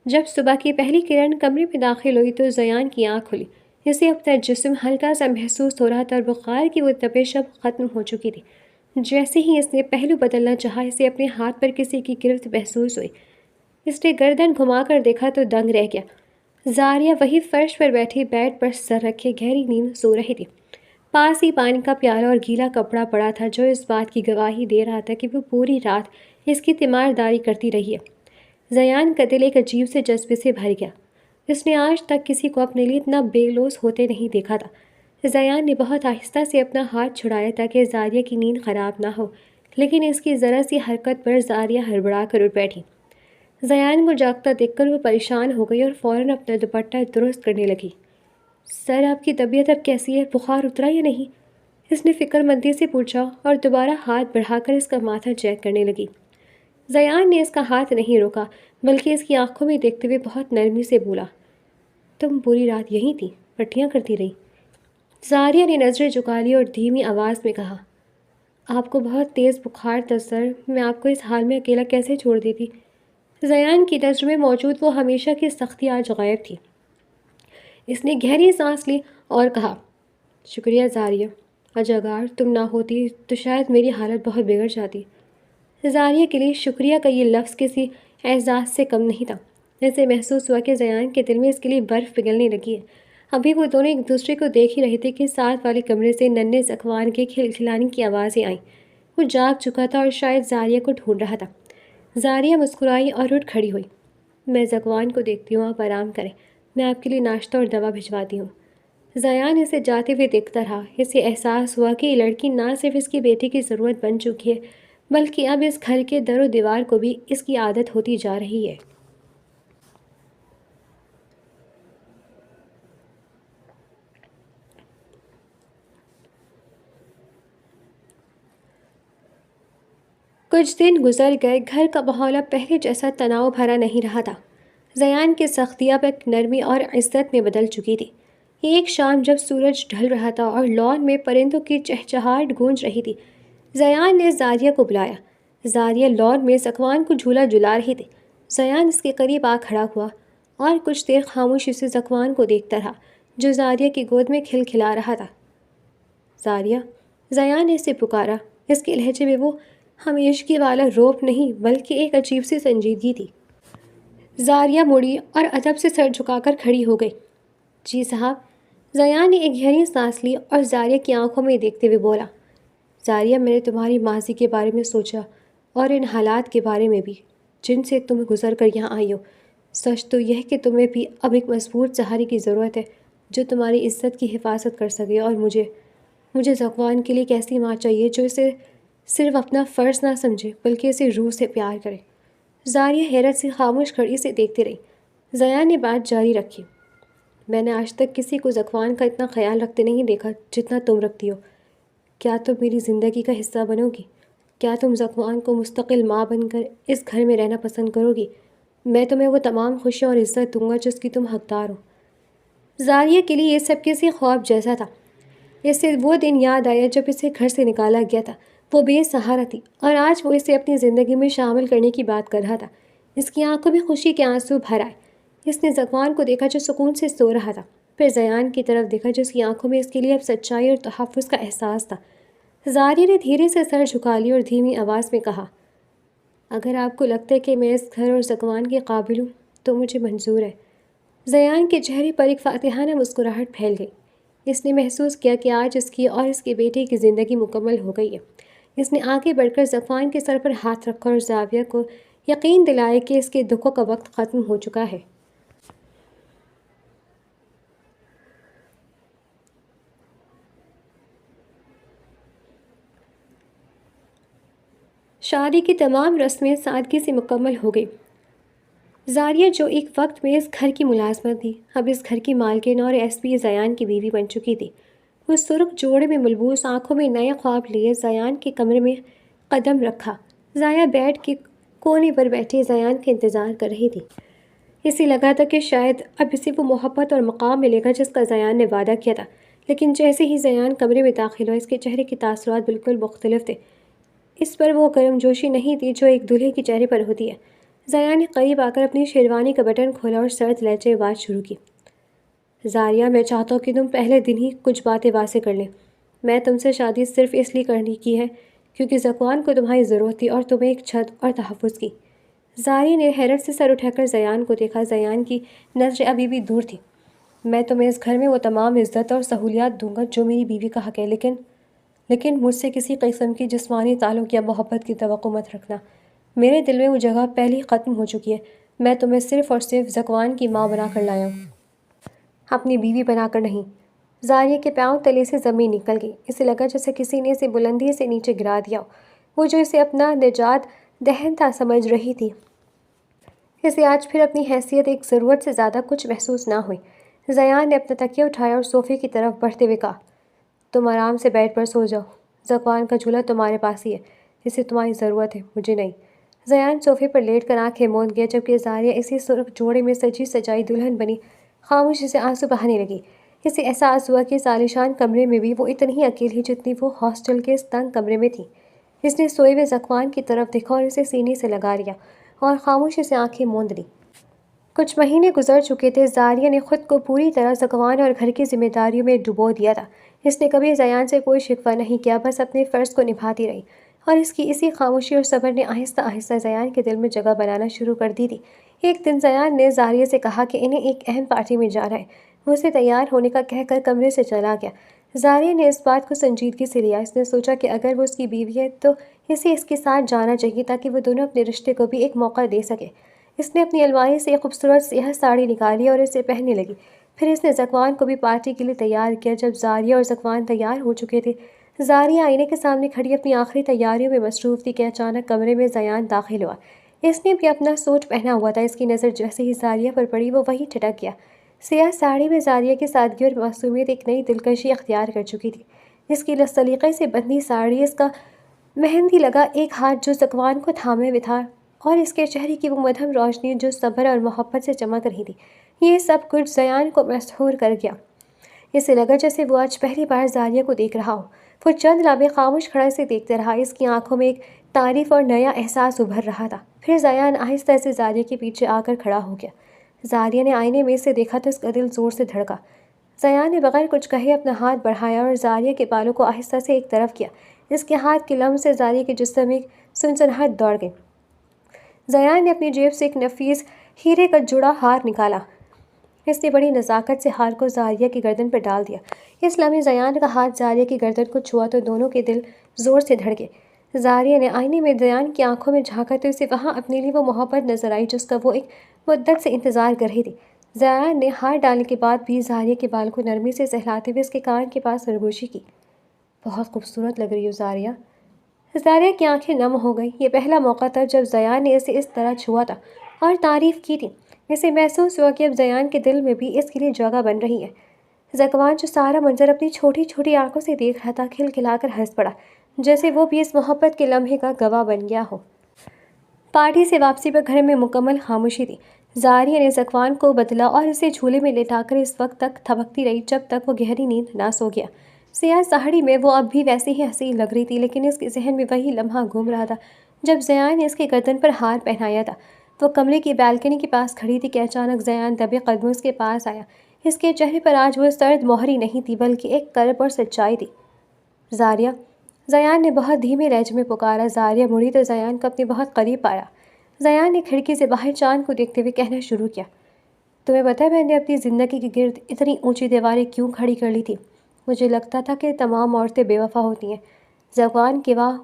جب صبح کی پہلی کرن کمرے میں داخل ہوئی تو زیان کی آنکھ کھلی۔ اسے اپنا جسم ہلکا سا محسوس ہو رہا تھا اور بخار کی وہ تپش اب ختم ہو چکی تھی۔ جیسے ہی اس نے پہلو بدلنا چاہا، اسے اپنے ہاتھ پر کسی کی گرفت محسوس ہوئی۔ اس نے گردن گھما کر دیکھا تو دنگ رہ گیا۔ زاریہ وہی فرش پر بیٹھی بیڈ پر سر رکھے گہری نیند سو رہی تھی۔ پاس ہی پانی کا پیالہ اور گیلا کپڑا پڑا تھا جو اس بات کی گواہی دے رہا تھا کہ وہ پوری رات اس کی تیمارداری کرتی رہی ہے۔ زیان کا دل ایک عجیب سے جذبے سے بھر گیا۔ اس نے آج تک کسی کو اپنے لیے اتنا بے لوث ہوتے نہیں دیکھا تھا۔ زیان نے بہت آہستہ سے اپنا ہاتھ چھڑایا تاکہ زاریہ کی نیند خراب نہ ہو، لیکن اس کی ذرا سی حرکت پر زاریہ ہڑبڑا کر اٹھ بیٹھی۔ زیان کو جاگتا دیکھ کر وہ پریشان ہو گئی اور فوراً اپنا دوپٹہ درست کرنے لگی۔ سر، آپ کی طبیعت اب کیسی ہے؟ بخار اترا یا نہیں؟ اس نے فکر مندی سے پوچھا اور دوبارہ ہاتھ بڑھا کر اس کا ماتھا چیک کرنے لگی۔ زیان نے اس کا ہاتھ نہیں روکا، بلکہ اس کی آنکھوں میں دیکھتے ہوئے بہت نرمی سے بولا، تم پوری رات یہیں تھی، پٹیاں کرتی رہی؟ زاریہ نے نظریں جھکا لی اور دھیمی آواز میں کہا، آپ کو بہت تیز بخار تھا سر، میں آپ کو اس حال میں اکیلا کیسے چھوڑ دیتی؟ زیان کی نظر میں موجود وہ ہمیشہ کی سختی آج غائب تھی۔ اس نے گہری سانس لی اور کہا، شکریہ زاریہ، آج اگر تم نہ ہوتی تو شاید میری حالت بہت بگڑ جاتی۔ زاریہ کے لیے شکریہ کا یہ لفظ کسی اعزاز سے کم نہیں تھا۔ اسے محسوس ہوا کہ زیان کے دل میں اس کے لیے برف پگھلنے لگی ہے۔ ابھی وہ دونوں ایک دوسرے کو دیکھ ہی رہے تھے کہ ساتھ والے کمرے سے ننھے زکوان کے کھلکھلانے کی آوازیں آئیں۔ وہ جاگ چکا تھا اور شاید زاریہ کو ڈھونڈ رہا تھا۔ زاریہ مسکرائی اور اٹھ کھڑی ہوئی۔ میں زکوان کو دیکھتی ہوں، آپ آرام کریں، میں آپ کے لیے ناشتہ اور دوا بھجواتی ہوں۔ زیان اسے جاتے ہوئے دیکھتا رہا۔ اسے احساس ہوا کہ یہ لڑکی نہ صرف اس کی بیٹی کی ضرورت بن چکی ہے بلکہ اب اس گھر کے در و دیوار کو بھی اس کی عادت ہوتی جا رہی ہے۔ کچھ دن گزر گئے۔ گھر کا ماحول اب پہلے جیسا تناؤ بھرا نہیں رہا تھا۔ زیان کی سختی اب ایک نرمی اور عزت میں بدل چکی تھی۔ ایک شام جب سورج ڈھل رہا تھا اور لان میں پرندوں کی چہچہاہٹ گونج رہی تھی، زیان نے زاریہ کو بلایا۔ زاریہ لان میں زکوان کو جھولا جھلا رہی تھی۔ زیان اس کے قریب آ کھڑا ہوا اور کچھ دیر خاموشی سے زکوان کو دیکھتا رہا جو زاریہ کی گود میں کھلکھلا رہا تھا۔ زاریہ، زیان نے اسے پکارا۔ اس کے لہجے میں وہ ہمیشگی والا روب نہیں بلکہ ایک عجیب سی سنجیدگی تھی۔ زاریہ مڑی اور ادب سے سر جھکا کر کھڑی ہو گئی۔ جی صاحب۔ زیان نے ایک گہری سانس لی اور زاریہ کی آنکھوں میں دیکھتے ہوئے بولا، زاریہ، میں نے تمہاری ماضی کے بارے میں سوچا اور ان حالات کے بارے میں بھی جن سے تم گزر کر یہاں آئی ہو۔ سچ تو یہ ہے کہ تمہیں بھی اب ایک مضبوط سہارے کی ضرورت ہے جو تمہاری عزت کی حفاظت کر سکے، اور مجھے زکوان کے لیے ایک ایسی ماں چاہیے جو اسے صرف اپنا فرض نہ سمجھے بلکہ اسے روح سے پیار کرے۔ زاریہ حیرت سے خاموش کھڑی سے دیکھتی رہی۔ زیان نے بات جاری رکھی، میں نے آج تک کسی کو زکوان کا اتنا خیال رکھتے نہیں دیکھا جتنا تم رکھتی ہو۔ کیا تم میری زندگی کا حصہ بنو گی؟ کیا تم زکوان کو مستقل ماں بن کر اس گھر میں رہنا پسند کرو گی؟ میں تمہیں وہ تمام خوشیاں اور عزت دوں گا جس کی تم حقدار ہو۔ زاریہ کے لیے یہ سب کسی خواب جیسا تھا۔ اس سے وہ دن یاد آیا جب اسے گھر سے نکالا گیا تھا۔ وہ بے سہارا تھی اور آج وہ اسے اپنی زندگی میں شامل کرنے کی بات کر رہا تھا۔ اس کی آنکھوں میں خوشی کے آنسو بھر آئے۔ اس نے زکوان کو دیکھا جو سکون سے سو رہا تھا، پھر زیان کی طرف دیکھا جس کی آنکھوں میں اس کے لیے اب سچائی اور تحفظ کا احساس تھا۔ زاریہ نے دھیرے سے سر جھکا لی اور دھیمی آواز میں کہا، اگر آپ کو لگتا ہے کہ میں اس گھر اور زکوان کے قابل ہوں تو مجھے منظور ہے۔ زیان کے چہرے پر ایک فاتحانہ مسکراہٹ پھیل گئی۔ اس نے محسوس کیا کہ آج اس کی اور اس کے بیٹے کی زندگی مکمل ہو گئی ہے۔ اس نے آگے بڑھ کر زکوان کے سر پر ہاتھ رکھا اور زاویہ کو یقین دلایا کہ اس کے دکھوں کا وقت ختم ہو چکا ہے۔ شادی کی تمام رسمیں سادگی سے مکمل ہو گئی۔ زاریہ جو ایک وقت میں اس گھر کی ملازمت تھی، اب اس گھر کی مالکن اور ایس پی زیان کی بیوی بن چکی تھی۔ وہ سرخ جوڑے میں ملبوس، آنکھوں میں نئے خواب لیے زیان کے کمرے میں قدم رکھا۔ زایا بیڈ کے کونے پر بیٹھے زیان کا انتظار کر رہی تھی۔ اسے لگا تھا کہ شاید اب اسے وہ محبت اور مقام ملے گا جس کا زیان نے وعدہ کیا تھا، لیکن جیسے ہی زیان کمرے میں داخل ہوا، اس کے چہرے کے تاثرات بالکل مختلف تھے۔ اس پر وہ گرم جوشی نہیں تھی جو ایک دلہے کے چہرے پر ہوتی ہے۔ زیان نے قریب آ کر اپنی شیروانی کا بٹن کھولا اور سرد لہجے میں بات شروع کی، زاریہ، میں چاہتا ہوں کہ تم پہلے دن ہی کچھ باتیں واضح کر لیں۔ میں تم سے شادی صرف اس لیے کرنے کی ہے کیونکہ زکوان کو تمہاری ضرورت تھی اور تمہیں ایک چھت اور تحفظ کی۔ زاریہ نے حیرت سے سر اٹھا کر زیان کو دیکھا۔ زیان کی نظریں ابھی بھی دور تھیں۔ میں تمہیں اس گھر میں وہ تمام عزت اور سہولیات دوں گا جو میری بیوی کا حق ہے، لیکن مجھ سے کسی قسم کی جسمانی تعلق یا محبت کی توقع مت رکھنا۔ میرے دل میں وہ جگہ پہلے ہی ختم ہو چکی ہے۔ میں تمہیں صرف اور صرف زکوان کی ماں بنا کر لایا ہوں، اپنی بیوی بنا کر نہیں۔ زاریہ کے پاؤں تلے سے زمین نکل گئی۔ اسے لگا جیسے کسی نے اسے بلندی سے نیچے گرا دیا ہو۔ وہ جو اسے اپنا نجات دہندہ سمجھ رہی تھی، اسے آج پھر اپنی حیثیت ایک ضرورت سے زیادہ کچھ محسوس نہ ہوئی۔ زیان نے اپنا تکیہ اٹھایا اور صوفے کی طرف بڑھتے ہوئے کہا، تم آرام سے بیڈ پر سو جاؤ۔ زکوان کا جھولا تمہارے پاس ہی ہے، اسے تمہاری ضرورت ہے، مجھے نہیں۔ زیان صوفے پر لیٹ کر آنکھیں موند گیا جبکہ زاریہ اسی سرخ جوڑے میں سجی سجائی دلہن بنی خاموشی سے آنسو بہانے لگی۔ اسے احساس ہوا کہ اس عالیشان کمرے میں بھی وہ اتنی ہی اکیلی جتنی وہ ہاسٹل کے اس تنگ کمرے میں تھی۔ اس نے سوئے ہوئے ذکوان کی طرف دیکھا اور اسے سینے سے لگا لیا اور خاموشی سے آنکھیں موند لیں۔ کچھ مہینے گزر چکے تھے۔ زاریہ نے خود کو پوری طرح ذکوان اور گھر کی ذمہ داریوں میں ڈبو دیا تھا۔ اس نے کبھی زیان سے کوئی شکوہ نہیں کیا، بس اپنے فرض کو نبھاتی رہی، اور اس کی اسی خاموشی اور صبر نے آہستہ آہستہ زیان کے دل میں جگہ بنانا شروع کر دی تھی۔ ایک دن زیان نے زاریہ سے کہا کہ انہیں ایک اہم پارٹی میں جانا ہے۔ وہ اسے تیار ہونے کا کہہ کر کمرے سے چلا گیا۔ زاریہ نے اس بات کو سنجیدگی سے لیا۔ اس نے سوچا کہ اگر وہ اس کی بیوی ہے تو اسے اس کے ساتھ جانا چاہیے تاکہ وہ دونوں اپنے رشتے کو بھی ایک موقع دے سکے۔ اس نے اپنی الماری سے ایک خوبصورت سیاہ ساڑی نکالی اور اسے پہننے لگی۔ پھر اس نے ذکوان کو بھی پارٹی کے لیے تیار کیا۔ جب زاریہ اور ذکوان تیار ہو چکے تھے، زاریہ آئینے کے سامنے کھڑی اپنی آخری تیاریوں میں مصروف تھی کہ اچانک کمرے میں زیان داخل ہوا۔ اس نے بھی اپنا سوٹ پہنا ہوا تھا۔ اس کی نظر جیسے ہی زاریہ پر پڑی وہ وہیں ٹھٹک گیا۔ سیاہ ساڑی میں زاریہ کی سادگی اور معصومیت ایک نئی دلکشی اختیار کر چکی تھی۔ اس کی سلیقے سے بندھی ساڑی، اس کا مہندی لگا ایک ہاتھ جو ذکوان کو تھامے ہوئے تھا، اور اس کے چہرے کی وہ مدھم روشنی جو صبر اور محبت سے چمک رہی تھی، یہ سب کچھ زیان کو مسحور کر گیا۔ اسے لگا جیسے وہ آج پہلی بار زاریہ کو دیکھ رہا ہو۔ وہ چند لمحے خاموش کھڑا اسے دیکھتے رہا۔ اس کی آنکھوں میں ایک تعریف اور نیا احساس ابھر رہا تھا۔ پھر زیان آہستہ سے زاریہ کے پیچھے آ کر کھڑا ہو گیا۔ زاریہ نے آئینے میں اسے دیکھا تو اس کا دل زور سے دھڑکا۔ زیان نے بغیر کچھ کہے اپنا ہاتھ بڑھایا اور زاریہ کے بالوں کو آہستہ سے ایک طرف کیا۔ اس کے ہاتھ کے لمس سے زاریہ کے جسم میں سنسناہٹ دوڑ گئی۔ زیان نے اپنی جیب سے ایک نفیس ہیرے کا جڑا ہار نکالا۔ اس نے بڑی نزاکت سے ہار کو زاریہ کی گردن پر ڈال دیا۔ اس لمحے زیان کا ہاتھ زاریہ کی گردن کو چھوا تو دونوں کے دل زور سے دھڑکے۔ زاریہ نے آئینے میں زیان کی آنکھوں میں جھانکا تو اسے وہاں اپنے لیے وہ محبت نظر آئی جس کا وہ ایک مدت سے انتظار کر رہی تھی۔ زیان نے ہار ڈالنے کے بعد بھی زاریہ کے بال کو نرمی سے سہلاتے ہوئے اس کے کان کے پاس سرگوشی کی۔ بہت خوبصورت لگ رہی ہو زاریہ۔ زاریہ کی آنکھیں نم ہو گئیں۔ یہ پہلا موقع تھا جب زیان نے اسے اس طرح چھوا تھا اور تعریف کی تھی۔ اسے محسوس ہوا کہ اب زیان کے دل میں بھی اس کے لیے جگہ بن رہی ہے۔ ذکوان جو سارا منظر اپنی چھوٹی چھوٹی آنکھوں سے دیکھ رہا تھا، کھلکھلا کر ہنس پڑا، جیسے وہ بھی اس محبت کے لمحے کا گواہ بن گیا ہو۔ پارٹی سے واپسی پر گھر میں مکمل خاموشی تھی۔ زاریہ نے ذکوان کو بدلا اور اسے جھولے میں لٹا کر اس وقت تک تھپکتی رہی جب تک وہ گہری نیند نہ سو گیا۔ سیاہ ساڑی میں وہ اب بھی ویسے ہی حسین لگ رہی تھی، لیکن اس کے ذہن میں وہی لمحہ گھوم رہا تھا جب زیان نے اس کے گردن پر ہار پہنایا تھا۔ وہ کمرے کی بالکنی کے پاس کھڑی تھی کہ اچانک زیان دبے قدموں اس کے پاس آیا۔ اس کے چہرے پر آج وہ سرد مہری نہیں تھی بلکہ ایک کرب اور سچائی تھی۔ زاریہ، زیان نے بہت دھیمے لہجے میں پکارا۔ زاریہ مڑی تو زیان کو اپنے بہت قریب پایا۔ زیان نے کھڑکی سے باہر چاند کو دیکھتے ہوئے کہنا شروع کیا، تمہیں پتہ ہے میں نے اپنی زندگی کے گرد اتنی اونچی دیواریں کیوں کھڑی کر لی تھی؟ مجھے لگتا تھا کہ تمام عورتیں بے وفا ہوتی ہیں۔ ذکوان کے واہ،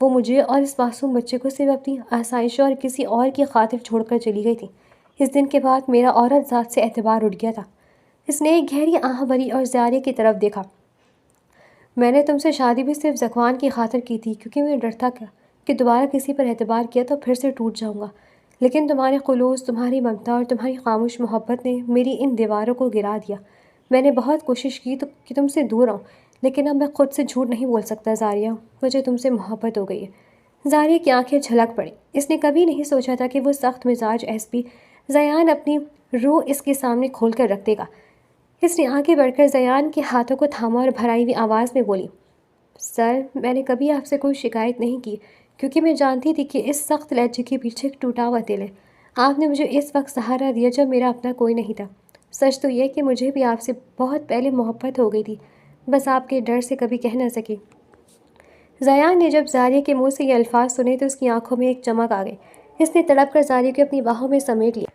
وہ مجھے اور اس معصوم بچے کو صرف اپنی آسائشوں اور کسی اور کی خاطر چھوڑ کر چلی گئی تھی۔ اس دن کے بعد میرا عورت ذات سے اعتبار اٹھ گیا تھا۔ اس نے ایک گہری آہ بھری اور زاریہ کی طرف دیکھا۔ میں نے تم سے شادی بھی صرف ذکوان کی خاطر کی تھی کیونکہ میں ڈرتا کہ دوبارہ کسی پر اعتبار کیا تو پھر سے ٹوٹ جاؤں گا، لیکن تمہارے خلوص، تمہاری ممتا اور تمہاری خاموش محبت نے میری ان دیواروں کو گرا دیا۔ میں نے بہت کوشش کی کہ تم سے دور رہوں، لیکن اب میں خود سے جھوٹ نہیں بول سکتا زاریہ، مجھے تم سے محبت ہو گئی ہے۔ زاریہ کی آنکھیں جھلک پڑیں۔ اس نے کبھی نہیں سوچا تھا کہ وہ سخت مزاج ایس پی زیان اپنی روح اس کے سامنے کھول کر رکھ دے گا۔ اس نے آگے بڑھ کر زیان کے ہاتھوں کو تھاما اور بھرائی ہوئی آواز میں بولی، سر، میں نے کبھی آپ سے کوئی شکایت نہیں کی کیونکہ میں جانتی تھی کہ اس سخت لہجے کے پیچھے ایک ٹوٹا ہوا دل ہے۔ آپ نے مجھے اس وقت سہارا دیا جب میرا اپنا کوئی نہیں تھا۔ سچ تو یہ کہ مجھے بھی آپ سے بہت پہلے محبت ہو گئی تھی، بس آپ کے ڈر سے کبھی کہہ نہ سکی۔ زیان نے جب زاریہ کے منہ سے یہ الفاظ سنے تو اس کی آنکھوں میں ایک چمک آ گئی۔ اس نے تڑپ کر زاریہ کو اپنی باہوں میں سمیٹ لیا۔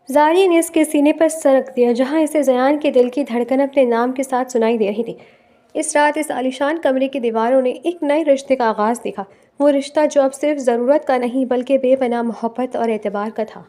زاریہ نے اس کے سینے پر سر رکھ دیا جہاں اسے زیان کے دل کی دھڑکن اپنے نام کے ساتھ سنائی دے رہی تھی۔ اس رات اس عالیشان کمرے کی دیواروں نے ایک نئے رشتے کا آغاز دیکھا، وہ رشتہ جو اب صرف ضرورت کا نہیں بلکہ بے پناہ محبت اور اعتبار کا تھا۔